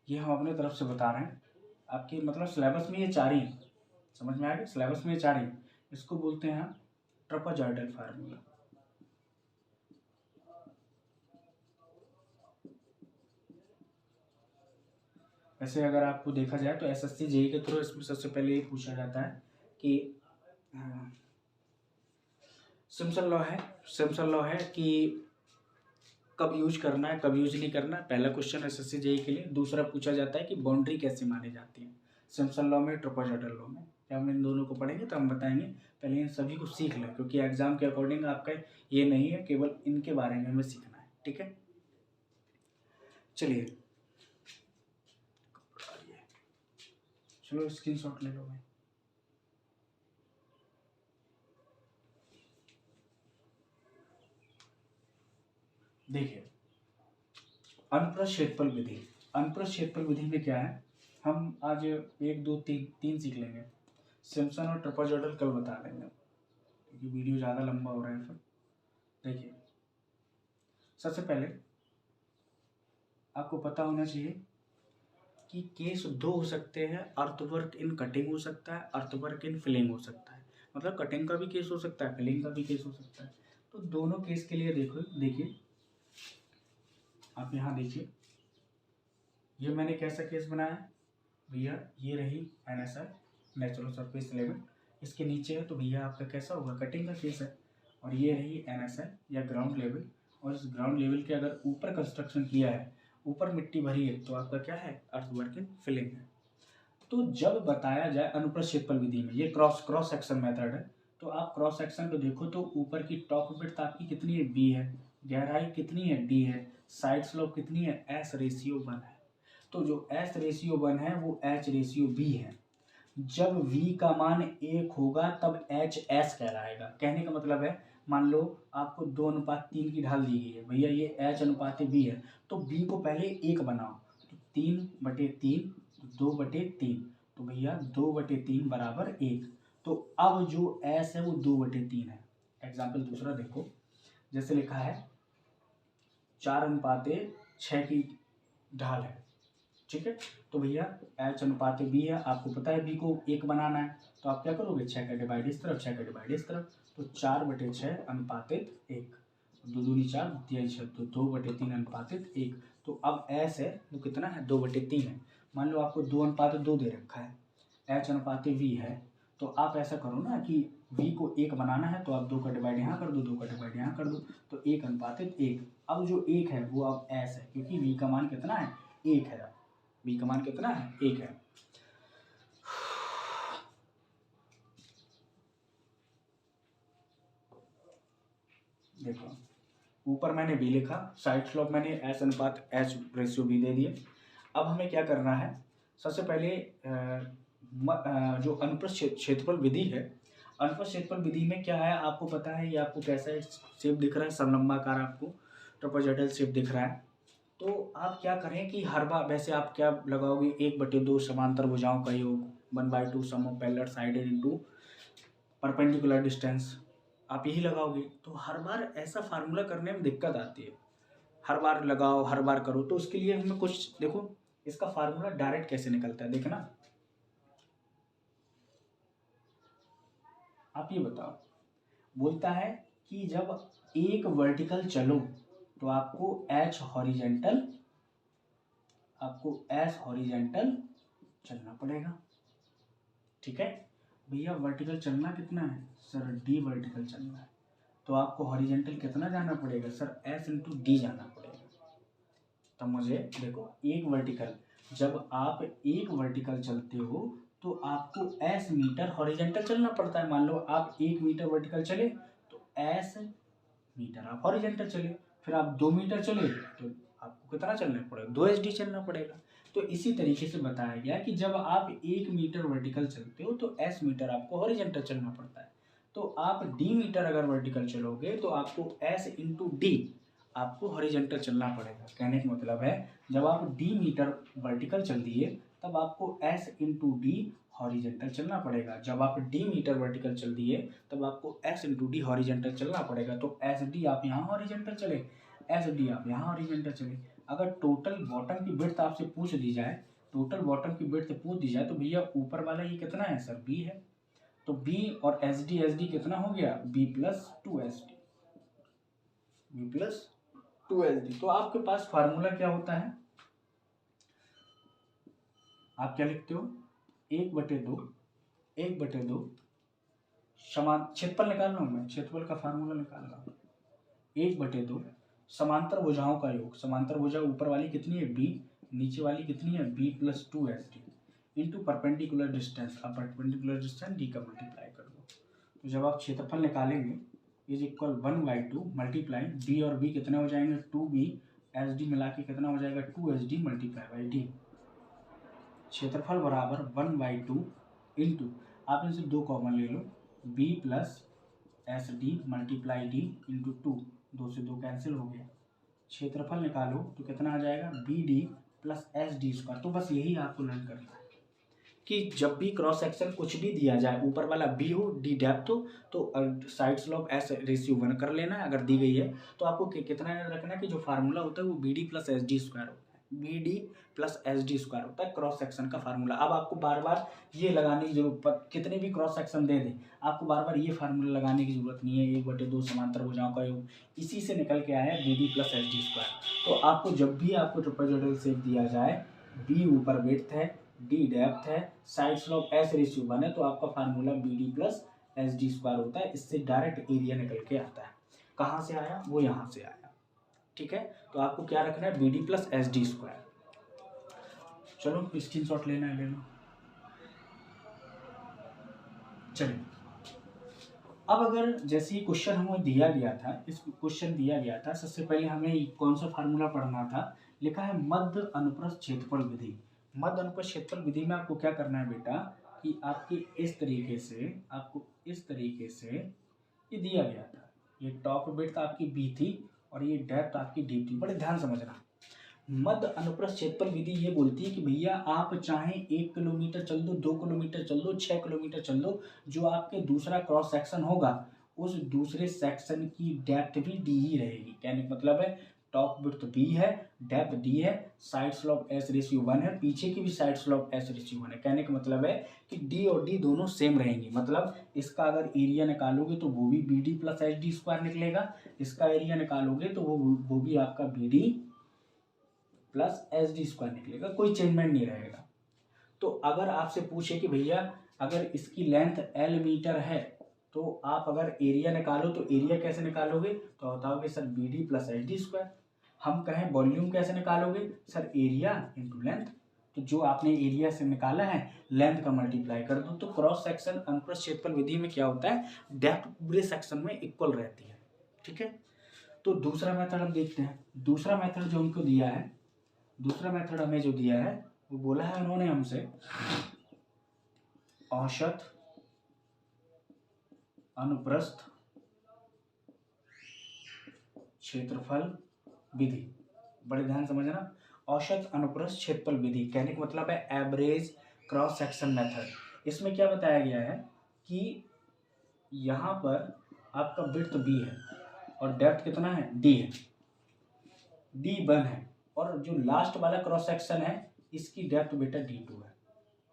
ये हम अपने तरफ से बता रहे हैं, आपके मतलब सिलेबस में ये 4 ही, समझ में आ गया, सिलेबस में ये 4 ही, इसको बोलते हैं ट्रापेजॉइडल फार्मूला। वैसे अगर आपको देखा जाए तो एसएससी जेई के थ्रू इसमें सबसे पहले ये पूछा जाता है कि सिम्पसन लॉ है कि कब यूज करना है कब यूज नहीं करना है, पहला क्वेश्चन एसएससी जेई के लिए। दूसरा पूछा जाता है कि बाउंड्री कैसे मानी जाती है सिम्पसन लॉ में, ट्रापेजॉइडल लॉ में। जब हम इन दोनों को पढ़ेंगे तो हम बताएंगे, पहले इन सभी को सीख लें क्योंकि एग्जाम के अकॉर्डिंग आपका ये नहीं है, केवल इनके बारे में हमें सीखना है, ठीक है। चलिए चलो स्क्रीनशॉट ले लो भाई। देखिए अनुप्रस्थ क्षेत्रफल विधि, अनुप्रस्थ क्षेत्रफल विधि में क्या है, हम आज 1 2 3 सीख लेंगे। सिम्पसन और ट्रापेजॉइडल कल बता लेंगे क्योंकि वीडियो ज़्यादा लंबा हो रहा है फिर। देखिए सबसे पहले आपको पता होना चाहिए कि केस 2 हो सकते हैं, अर्थवर्क इन कटिंग हो सकता है, अर्थवर्क इन फिलिंग हो सकता है। मतलब कटिंग का भी केस हो सकता है, फिलिंग का भी केस हो सकता है। तो दोनों केस के लिए देखिए आप यहाँ देखिए, ये मैंने कैसा केस बनाया है भैया, ये रही एनएसआर, नेचुरल सरफेस एलिमेंट, इसके नीचे है तो भैया आपका कैसा होगा, कटिंग का केस है। और ये रही NSL या ग्राउंड लेवल, और इस ग्राउंड लेवल के अगर ऊपर कंस्ट्रक्शन किया है, ऊपर मिट्टी भरी है, तो आपका क्या है, अर्थवर्किंग फिलिंग है। तो जब बताया जाए अनुप्रस्थ क्षेत्रफल विधि में, ये क्रॉस सेक्शन मेथड है, तो आप क्रॉस सेक्शन को देखो तो ऊपर की टॉप विड्थ आपकी कितनी है, B है, गहराई कितनी है, D है, साइड स्लोप कितनी है, S/1 है। तो जो S/1 है वो H/B है। जब V का मान 1 होगा तब HS कहलाएगा। कहने का मतलब है, मान लो आपको 2:3 की ढाल दी गई है, भैया ये H/B है, तो B को पहले 1 बनाओ, तो 3/3, 2/3, तो भैया 2/3 बराबर 1। तो अब जो S है वो 2/3 है। एग्जाम्पल दूसरा देखो, जैसे लिखा है 4:6 की ढाल है, ठीक है। तो भैया H/B है, आपको पता है B को 1 बनाना है, तो आप क्या करोगे, 6 का डिवाइड इस तरफ, 6 का डिवाइड इस तरफ, तो 4/6:1, 2 दूनी 4, 3 6, तो 2/3:1। तो अब S है वो कितना है, 2/3 है। मान लो आपको 2:2 दे रखा है, H/V है, तो आप ऐसा करो ना कि V को 1 बनाना है, तो आप 2 का डिवाइड यहाँ कर दो, 2 का डिवाइड यहाँ कर दो, तो 1:1। अब जो 1 है वो अब S है, क्योंकि V का मान कितना है, 1 है। V का मान कितना है, 1 है। देखो ऊपर मैंने B लिखा, साइड स्लोप मैंने S/H/B दे दिए। अब हमें क्या करना है, सबसे पहले जो अनुप्रस्थ क्षेत्रफल विधि है, अनुप्रस्थ क्षेत्रफल विधि में क्या है आपको पता है, ये आपको कैसा है शेप दिख रहा है, समलंबाकार आपको ट्रापेजॉइडल शेप दिख रहा है। तो आप क्या करें कि हर बार वैसे आप क्या लगाओगे, 1/2 समांतर भुजाओं का योग, 1/2 sum of parallel sided into perpendicular distance, आप यही लगाओगे। तो हर बार ऐसा फार्मूला करने में दिक्कत आती है, हर बार लगाओ हर बार करो, तो उसके लिए हमें कुछ देखो, इसका फार्मूला डायरेक्ट कैसे निकलता है, देखना आप ये बताओ। बोलता है कि जब एक वर्टिकल चलो तो आपको H हॉरिजेंटल चलना पड़ेगा, ठीक है। भैया वर्टिकल चलना कितना है सर, D वर्टिकल चलना है, तो आपको हॉरिजेंटल कितना जाना पड़ेगा सर, S/D जाना पड़ेगा। तब मुझे देखो, जब आप एक वर्टिकल चलते हो तो आपको S मीटर हॉरिजेंटल चलना पड़ता है। मान लो आप 1 मीटर वर्टिकल चले तो S मीटर आप हॉरिजेंटल चले, फिर आप 2 मीटर चले तो आपको कितना चलना पड़ेगा, 2SD चलना पड़ेगा। तो इसी तरीके से बताया गया कि जब आप 1 मीटर वर्टिकल चलते हो तो S मीटर आपको हॉरिजेंटल चलना पड़ता है। तो आप D मीटर अगर वर्टिकल चलोगे तो आपको S/D आपको हॉरिजेंटल चलना पड़ेगा। कहने का मतलब है, जब आप D मीटर वर्टिकल चल दिए तब आपको S/D हॉरिजेंटल चलना पड़ेगा। जब आप D मीटर वर्टिकल चल दिए तब आपको S/D हॉरिजेंटल चलना पड़ेगा। तो SD आप यहाँ हॉरिजेंटल चले, SD आप यहाँ हॉरिजेंटल चले। अगर टोटल बॉटम की विड्थ आपसे पूछ दी जाए, तो भैया ऊपर वाला ये कितना है सर, B है, तो B और SD कितना हो गया, B + 2SD। तो आपके पास फार्मूला क्या होता है, आप क्या लिखते हो, 1/2 समान क्षेत्रफल निकाल रहा हूँ मैं, क्षेत्रफल का फार्मूला निकाल रहा हूँ, 1/2 समांतर भुजाओं का योग, समांतर भुजा ऊपर वाली कितनी है B, नीचे वाली कितनी है B + 2SD into perpendicular distance. अब परपेंडिकुलर डिस्टेंस D का मल्टीप्लाई कर दो, तो जब आप क्षेत्रफल निकालेंगे इज इक्वल 1/2 मल्टीप्लाई B और B कितने हो जाएंगे, 2B SD मिला के कितना हो जाएगा, 2SD × D। क्षेत्रफल बराबर 1/2 इंटू, आप इनसे 2 कॉमन ले लो, B + SD × D इंटू 2 से 2 कैंसिल हो गया। क्षेत्रफल निकालो तो कितना आ जाएगा, BD + SD²। तो बस यही आपको लर्न करना है कि जब भी क्रॉस सेक्शन कुछ भी दिया जाए, ऊपर वाला B हो, D डेप्थ हो, तो साइड स्लोप S/1 कर लेना है। अगर दी गई है तो आपको कितना याद रखना है कि जो फार्मूला होता है वो BD + SD² होता है, BD + SD² होता है क्रॉस सेक्शन का फार्मूला। अब आपको बार बार ये लगाने की जरूरत, कितने भी क्रॉस सेक्शन दे दें आपको बार बार ये फार्मूला लगाने की जरूरत नहीं है, 1/2 समांतर भुजाओं का योग, इसी से निकल के आया है BD + SD²। तो आपको जब भी आपको ट्रापेजॉइडल शेप दिया जाए, B ऊपर विड्थ है, डी डेप्थ है, साइड स्लोप एस रेशियो 1 है, तो आपका formula B D plus S D square होता है। इससे डायरेक्ट एरिया निकल के आता है। कहाँ से आया? वो यहाँ से आया। ठीक है, तो आपको क्या रखना है? B D plus S D square. चलो स्क्रीनशॉट लेना है, ले लो। चलिए, अब अगर जैसे ये क्वेश्चन हमें दिया गया था, इस क्वेश्चन दिया गया था, सबसे पहले हमें कौन सा फार्मूला पढ़ना था? लिखा है मध्य अनुप्रस्थ क्षेत्रफल विधि। मध्य अनुप्रस्थ क्षेत्रफल विधि में आपको क्या करना है बेटा कि आपकी इस तरीके से, आपको इस तरीके से ये दिया गया था। ये टॉप विड्थ आपकी बी थी और ये डेप्थ आपकी डी थी। बड़े ध्यान समझना। मध्य अनुप्रस्थ क्षेत्रफल विधि ये बोलती है कि भैया आप चाहे 1 किलोमीटर चल दो, 2 किलोमीटर चल दो, 6 किलोमीटर चल दो, जो आपके दूसरा क्रॉस सेक्शन होगा उस दूसरे सेक्शन की डेप्थ भी डी ही रहेगी। कहने का मतलब है टॉप विड्थ बी है, डेप्थ डी है, साइड स्लोप एस रेशियो 1 है, पीछे की भी साइड स्लोप एस रेशियो 1 है। कहने का मतलब है कि डी और डी दोनों सेम रहेंगी। मतलब इसका अगर एरिया निकालोगे तो वो भी B D plus H D square निकलेगा, इसका एरिया निकालोगे तो वो भी आपका B D plus H D square निकलेगा, कोई चेंजमेंट नहीं रहेगा। तो अगर आपसे पूछे कि भैया अगर इसकी लेंथ एल मीटर है तो आप अगर एरिया निकालो तो एरिया कैसे निकालोगे? तो बताओगे sir B D plus H D square. हम कहें वॉल्यूम कैसे निकालोगे? Sir area into length. तो जो आपने एरिया से निकाला है लेंथ का मल्टीप्लाई कर दो। तो क्रॉस सेक्शन अनुप्रस्थ क्षेत्रफल विधि में क्या होता है? डेप्थ पूरे सेक्शन में इक्वल रहती है। ठीक है, तो दूसरा मेथड हम देखते हैं। दूसरा मेथड जो उनको दिया है, दूसरा मेथड हमें जो दिया है वो बोला है उन्होंने हमसे औसत अनुप्रस्थ क्षेत्रफल विधि। बड़े ध्यान समझना, औसत अनुप्रस्थ क्षेत्रफल विधि कहने का मतलब है एवरेज क्रॉस सेक्शन मेथड। इसमें क्या बताया गया है कि यहाँ पर आपका विड्थ बी है और डेप्थ कितना है? डी है, डी 1 है, और जो लास्ट वाला क्रॉस सेक्शन है इसकी डेप्थ बेटा D2 है।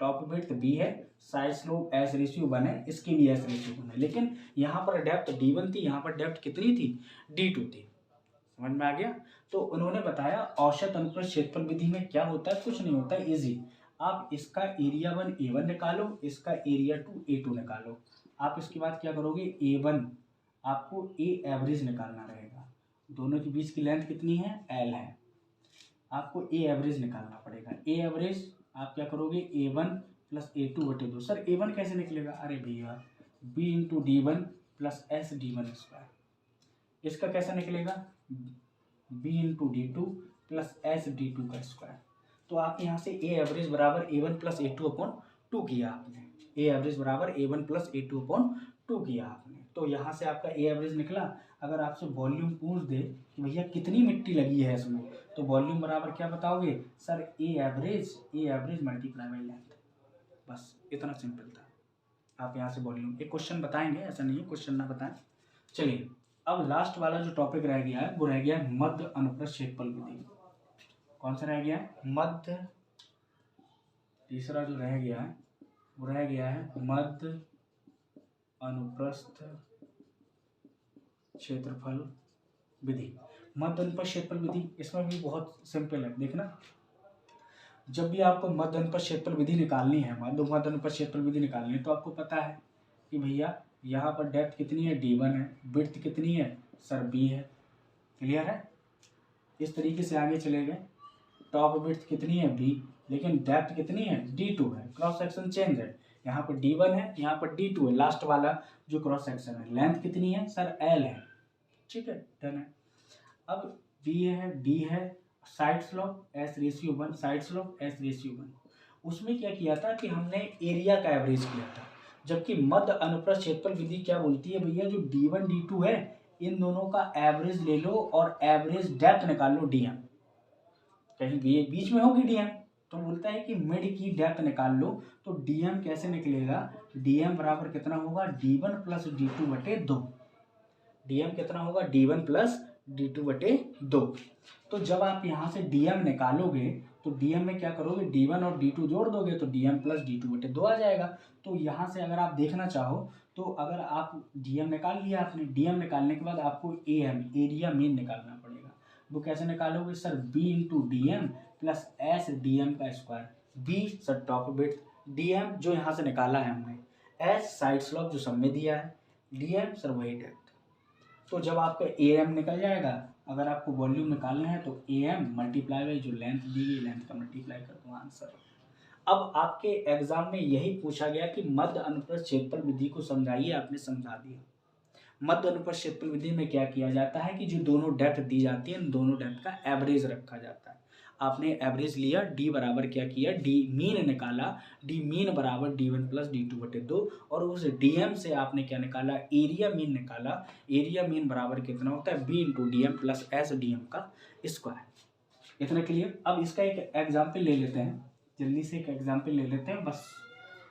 टॉप विड्थ बी है, साइड स्लोप एस रेशियो 1 है, इसकी भी एस रेशियो 1 है, लेकिन यहाँ पर डेप्थ D1 थी, यहाँ पर डेप्थ कितनी थी? D2 थी। समझ में आ गया? तो उन्होंने बताया औसत अनुप्रस्थ क्षेत्रफल विधि में क्या होता है? कुछ नहीं होता है, इजी। आप इसका एरिया 1 A1 निकालो, इसका एरिया 2 A2 निकालो। आप इसके बाद क्या करोगे? A1 आपको ए एवरेज निकालना रहेगा। दोनों के बीच की लेंथ कितनी है? L है। आपको ए एवरेज निकालना पड़ेगा। ए एवरेज आप क्या करोगे? A1 प्लस A2 बटे 2। सर A1 कैसे निकलेगा? अरे भैया B into D1 plus S D1 square. इसका कैसा निकलेगा? B into D2 plus S D2 का स्क्वायर। तो आप यहाँ से ए एवरेज बराबर A1 प्लस A2 अपॉन 2 किया आपने। ए एवरेज बराबर A1 प्लस A2 अपॉन 2 किया आपने। तो यहाँ से आपका ए एवरेज निकला। अगर आपसे वॉल्यूम पूछ दे कि भैया कितनी मिट्टी लगी है इसमें, तो वॉल्यूम बराबर क्या बताओगे? Sir A average multiply by length. बस इतना सिंपल था। आप यहाँ से वॉल्यूम एक क्वेश्चन बताएंगे, ऐसा नहीं है क्वेश्चन ना बताएं। चलिए, अब लास्ट वाला जो टॉपिक रह गया है वो रह गया है मध्य अनुप्रस्थ क्षेत्रफल विधि। कौन सा रह गया है? मध्य। तीसरा जो रह गया है वो रह गया है मध्य अनुप्रस्थ क्षेत्रफल विधि। मध्य अनुप्रस्थ क्षेत्रफल विधि इसमें भी बहुत सिंपल है। देखना, जब भी आपको मध्य अनुप्रस्थ क्षेत्रफल विधि निकालनी है, मध्य अनुप्रस्थ क्षेत्रफल विधि निकालनी है, तो आपको पता है कि भैया यहाँ पर डेप्थ कितनी है? D1 है, विड्थ कितनी है? सर B है। क्लियर है? इस तरीके से आगे चले गए। टॉप विड्थ कितनी है? B, लेकिन डेप्थ कितनी है? D2 है। क्रॉस सेक्शन चेंज है, यहाँ पर D1 है, यहाँ पर D2 है, लास्ट वाला जो क्रॉस सेक्शन है। लेंथ कितनी है? सर L है। ठीक है, डन है। अब B है, D है, side slope S ratio 1, side slope S ratio 1। उसमें क्या किया था कि हमने एरिया का एवरेज किया था। जबकि मध्य अनुप्रस्थ क्षेत्रफल विधि क्या बोलती है? भैया जो D1 D2 है इन दोनों का एवरेज ले लो और एवरेज डेप्थ निकाल लो DM। कहीं बीच में होगी DM, तो बोलता है कि मिड की डेप्थ निकाल लो। तो DM कैसे निकलेगा? DM बराबर कितना होगा? D1 प्लस D2 बटे 2। DM कितना होगा? D1 प्लस D2 बटे 2। तो जब आप यहाँ से DM निकालोगे तो DM में क्या करोगे? D1 और D2 जोड़ दोगे तो DM प्लस D2 बटे 2 आ जाएगा। तो यहाँ से अगर आप देखना चाहो तो अगर आप DM निकाल लिया आपने, DM निकालने के बाद आपको AM एरिया मीन निकालना पड़ेगा। वो कैसे निकालोगे? Sir B into DM plus S DM का square. B sir top width, DM जो यहाँ से निकाला है हमने, एच साइड स्लॉप जो सब में दिया है, डीएम सर वही डेप्थ। तो जब आपका ए एम निकल जाएगा, अगर आपको वॉल्यूम निकालना है तो ए एम मल्टीप्लाई बाई जो लेंथ दी गई लेंथ का मल्टीप्लाई कर दो आंसर। अब आपके एग्जाम में यही पूछा गया कि मध्य अनुप्रस्थ क्षेत्रफल विधि को समझाइए, आपने समझा दिया। मध्य अनुप्रस्थ क्षेत्रफल विधि में क्या किया जाता है कि जो दोनों डेप्थ दी जाती है, दोनों डेप्थ का एवरेज रखा जाता है। आपने एवरेज लिया, डी बराबर क्या किया, डी मीन निकाला, डी मीन बराबर D1 प्लस D2/2, और उस डीएम से आपने क्या निकाला, एरिया मीन निकाला। एरिया मीन बराबर कितना होता है, B into DM plus S DM का स्क्वायर। इतना क्लियर। अब इसका एक एग्जाम्पल ले लेते हैं, जल्दी से एक एग्जाम्पल ले लेते हैं बस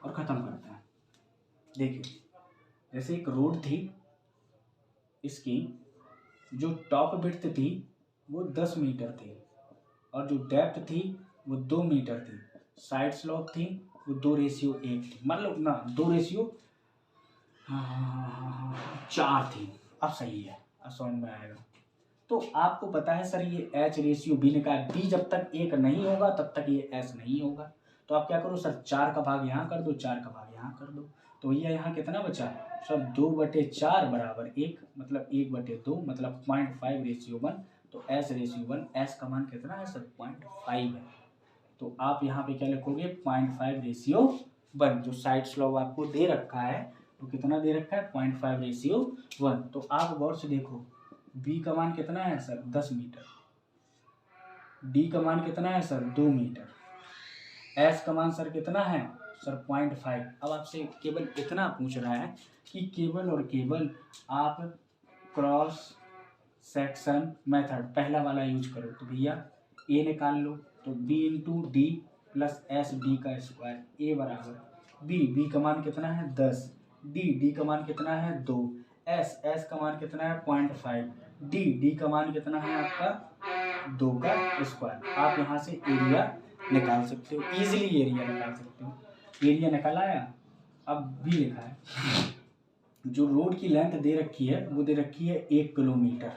और ख़त्म करते हैं। देखिए जैसे एक रोड थी, इसकी जो टॉप विड्थ थी वो 10 मीटर थी, और जो डेप्थ थी वो 2 मीटर थी, साइड स्लॉप थी वो 2:1 थी, मतलब ना 2:4 थी। अब सही है, अब समझ में आएगा। तो आपको पता है सर ये H/B निकाल, बी जब तक 1 नहीं होगा तब तक ये S नहीं होगा। तो आप क्या करो सर, 4 का भाग यहाँ कर दो, 4 का भाग यहाँ कर दो, तो भैया यहाँ कितना बचा सर, 2/4 बराबर 1, मतलब 1/2, मतलब 0.5:1। तो S/1, S का मान कितना है सर, 0.5 है। तो आप यहाँ पे क्या लिखोगे, 0.5:1। जो साइड स्लॉप आपको दे रखा है तो कितना दे रखा है, 0.5:1। तो आप गौर से देखो, बी का मान कितना है सर, 10 मीटर, डी का मान कितना है सर, 2 मीटर, एस का मान सर कितना है सर, 0.5। अब आपसे केवल इतना पूछ रहा है कि केवल और केवल आप क्रॉस सेक्शन मेथड पहला वाला यूज करो। तो भैया ए निकाल लो, तो B into D plus S D का स्क्वायर, ए बराबर बी का मान कितना है 10, डी का मान कितना है 2, एस का मान कितना है 0.5, डी का मान कितना है आपका 2 का स्क्वायर। आप यहाँ से एरिया निकाल सकते हो, इजीली एरिया निकाल सकते हो। एरिया निकाल आया। अब बी लिखा है, जो रोड की लेंथ दे रखी है वो दे रखी है 1 किलोमीटर,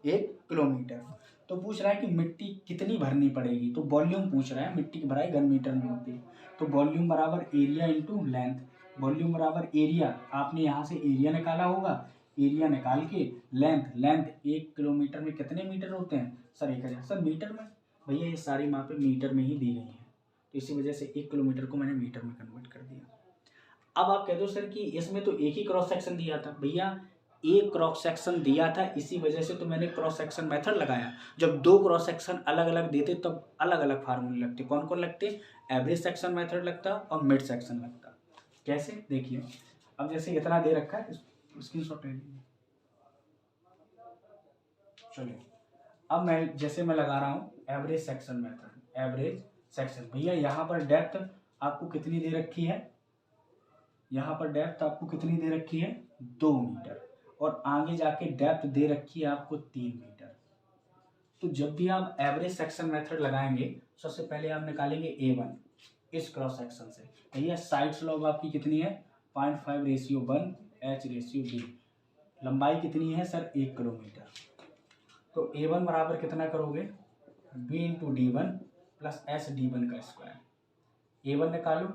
1 किलोमीटर। तो पूछ रहा है कि मिट्टी कितनी भरनी पड़ेगी, तो वॉल्यूम पूछ रहा है, मिट्टी की भराई घन मीटर में होती है। तो वॉल्यूम बराबर एरिया इंटू लेंथ, वॉल्यूम बराबर एरिया, आपने यहाँ से एरिया निकाला होगा, एरिया निकाल के लेंथ 1 किलोमीटर में कितने मीटर होते हैं सर, 1000। सर मीटर में, भैया ये सारी मापें मीटर में ही दी गई हैं, तो इसी वजह से 1 किलोमीटर को मैंने मीटर में कन्वर्ट कर दिया। अब आप कह दो सर कि इसमें तो एक ही क्रॉस सेक्शन दिया था, भैया एक क्रॉस सेक्शन दिया था, इसी वजह से तो मैंने क्रॉस सेक्शन मेथड लगाया। जब 2 क्रॉस सेक्शन अलग अलग देते तब अलग अलग फार्मूले लगते। कौन कौन लगते, एवरेज सेक्शन मेथड लगता और मिड सेक्शन लगता। कैसे, देखिए अब जैसे इतना दे रखा है, स्क्रीनशॉट ले लीजिए। चलिए अब मैं लगा रहा हूँ average section method, average section. भैया यहाँ पर डेप्थ आपको कितनी दे रखी है, यहाँ पर डेप्थ आपको कितनी दे रखी है 2 मीटर, और आगे जाके डेप्थ दे रखी है आपको 3 मीटर। तो जब भी आप एवरेज सेक्शन मेथड लगाएंगे, सबसे पहले आप निकालेंगे A1 इस क्रॉस सेक्शन से। भैया साइड स्लॉप आपकी कितनी है 0.5:1 H/B, लंबाई कितनी है सर 1 किलोमीटर। तो A1 बराबर कितना करोगे, B into D1 plus S D1 का स्क्वायर। A1 निकालो,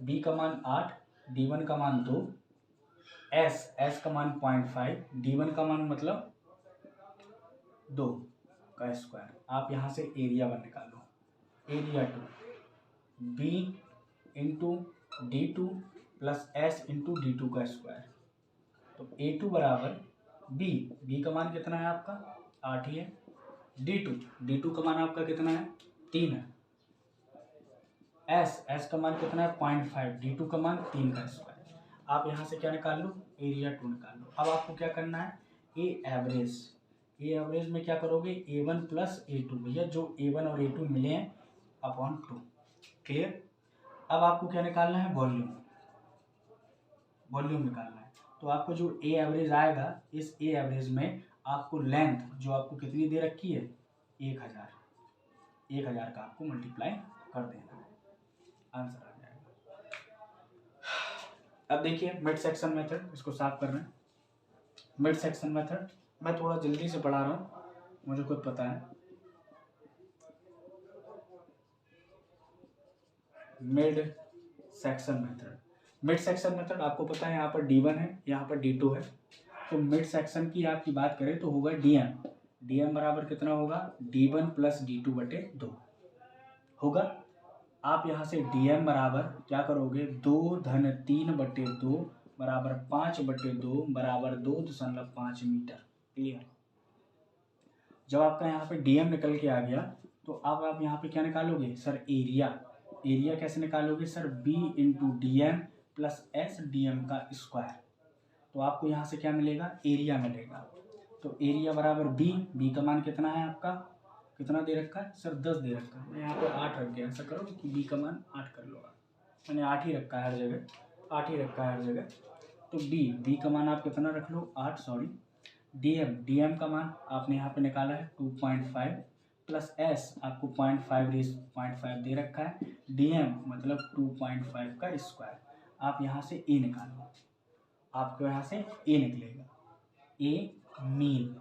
B का मान 8, D1 का मान 2, S का मान 0.5, D1 का मान मतलब 2 का स्क्वायर। आप यहाँ से एरिया 1 निकालो, area 2 B into D2 plus S into D2 का स्क्वायर। तो A2 बराबर B का मान कितना है आपका 8 ही है, D2 का मान आपका कितना है 3 है, S का मान कितना है 0.5, D2 का मान 3 का स्क्वायर। आप यहाँ से क्या निकाल लो, एरिया 2 निकाल लो। अब आपको क्या करना है, ए एवरेज में क्या करोगे A1 प्लस A2, भैया जो A1 और A2 मिले हैं अपॉन 2। क्लियर। अब आपको क्या निकालना है, वॉल्यूम निकालना है। तो आपको जो ए एवरेज आएगा, इस ए एवरेज में आपको लेंथ जो आपको कितनी दे रखी है 1000 का आपको मल्टीप्लाई कर देना है, आंसर आ जाएगा। अब देखिए मिड सेक्शन मेथड, इसको साफ कर रहे हैं। मिड सेक्शन मेथड मैं थोड़ा जल्दी से पढ़ा रहा हूँ, मुझे खुद पता है। Mid section method. Mid section method आपको पता है यहाँ पर D1 है, यहाँ पर D2 है। तो मिड सेक्शन की आपकी बात करें तो होगा DM बराबर कितना होगा, D1 प्लस D2 बटे 2 होगा। आप यहाँ से DM बराबर क्या करोगे, 2-3/2 बराबर 5/2 बराबर 2.5 मीटर। क्लियर। जब आपका यहाँ पे DM निकल के आ गया तो अब आप यहाँ पे क्या निकालोगे सर, एरिया कैसे निकालोगे sir, B into DM plus SDM का स्क्वायर। तो आपको यहाँ से क्या मिलेगा, एरिया मिलेगा। तो एरिया बराबर B का मान कितना है आपका, कितना दे रखा है सर, 10 दे रखा है। मैं यहाँ पे 8 रख गया, ऐसा करो कि B का मान 8 कर लो आप। मैंने 8 ही रखा है हर जगह, 8 ही रखा है हर जगह। तो B का मान आप कितना रख लो, 8 सॉरी। DM का मान आपने यहाँ पे निकाला है 2.5 प्लस S आपको 0.5 दे रखा है। DM मतलब 2.5 का स्क्वायर। आप यहाँ से A निकालो, आपको यहाँ से A निकलेगा, A मीन।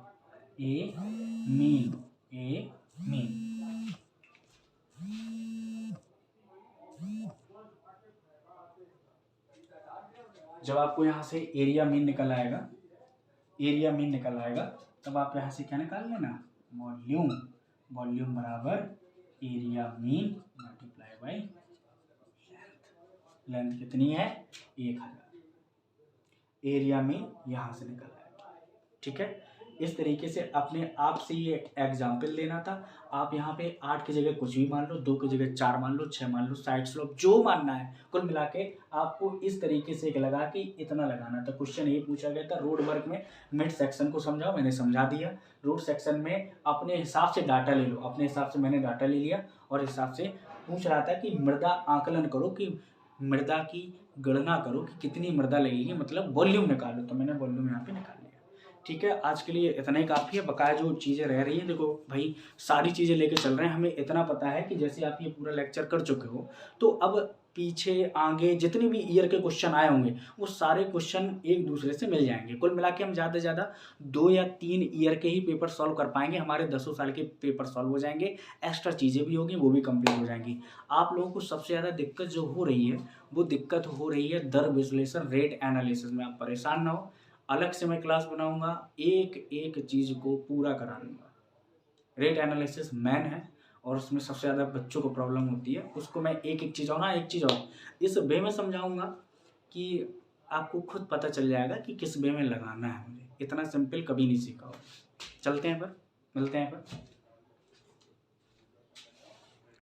जब आपको यहाँ से एरिया मीन निकल आएगा तब आप यहाँ से क्या निकाल लेना, वॉल्यूम बराबर area mean multiply by length कितनी है, 1000। एरिया मीन यहाँ से निकल आएगा। ठीक है, इस तरीके से अपने आप से ये एग्जाम्पल लेना था। आप यहाँ पे 8 की जगह कुछ भी मान लो, 2 की जगह 4 मान लो, 6 मान लो, साइड स्लोप जो मानना है, कुल मिला के आपको इस तरीके से एक लगा कि इतना लगाना था। क्वेश्चन ये पूछा गया था रोड वर्क में मिड सेक्शन को समझाओ, मैंने समझा दिया। रोड सेक्शन में अपने हिसाब से डाटा ले लो, अपने हिसाब से मैंने डाटा ले लिया और हिसाब से पूछ रहा था कि मृदा आंकलन करो, कि मृदा की गणना करो कि कितनी मृदा लगेगी, मतलब वॉल्यूम निकालो। तो मैंने वॉल्यूम यहाँ पे निकाल लिया। ठीक है, आज के लिए इतना ही काफ़ी है। बकाया जो चीज़ें रह रही है, देखो भाई सारी चीज़ें लेके चल रहे हैं। हमें इतना पता है कि जैसे आप ये पूरा लेक्चर कर चुके हो, तो अब पीछे आगे जितने भी ईयर के क्वेश्चन आए होंगे वो सारे क्वेश्चन एक दूसरे से मिल जाएंगे। कुल मिला के हम ज़्यादा से ज़्यादा 2 या 3 ईयर के ही पेपर सॉल्व कर पाएंगे। हमारे 10 साल के पेपर सॉल्व हो जाएंगे, एक्स्ट्रा चीज़ें भी होंगी, वो भी कंप्लीट हो जाएंगी। आप लोगों को सबसे ज़्यादा दिक्कत जो हो रही है वो दिक्कत हो रही है दर विश्लेषण, रेट एनालिसिस में। आप परेशान ना हो, अलग से मैं क्लास बनाऊंगा, एक एक चीज़ को पूरा करा लूँगा। रेट एनालिसिस मैन है और उसमें सबसे ज़्यादा बच्चों को प्रॉब्लम होती है, उसको मैं एक एक चीज़ और इस वे में समझाऊंगा कि आपको खुद पता चल जाएगा कि किस वे में लगाना है। मुझे इतना सिंपल कभी नहीं सीखा हो। चलते हैं पर, मिलते हैं पर।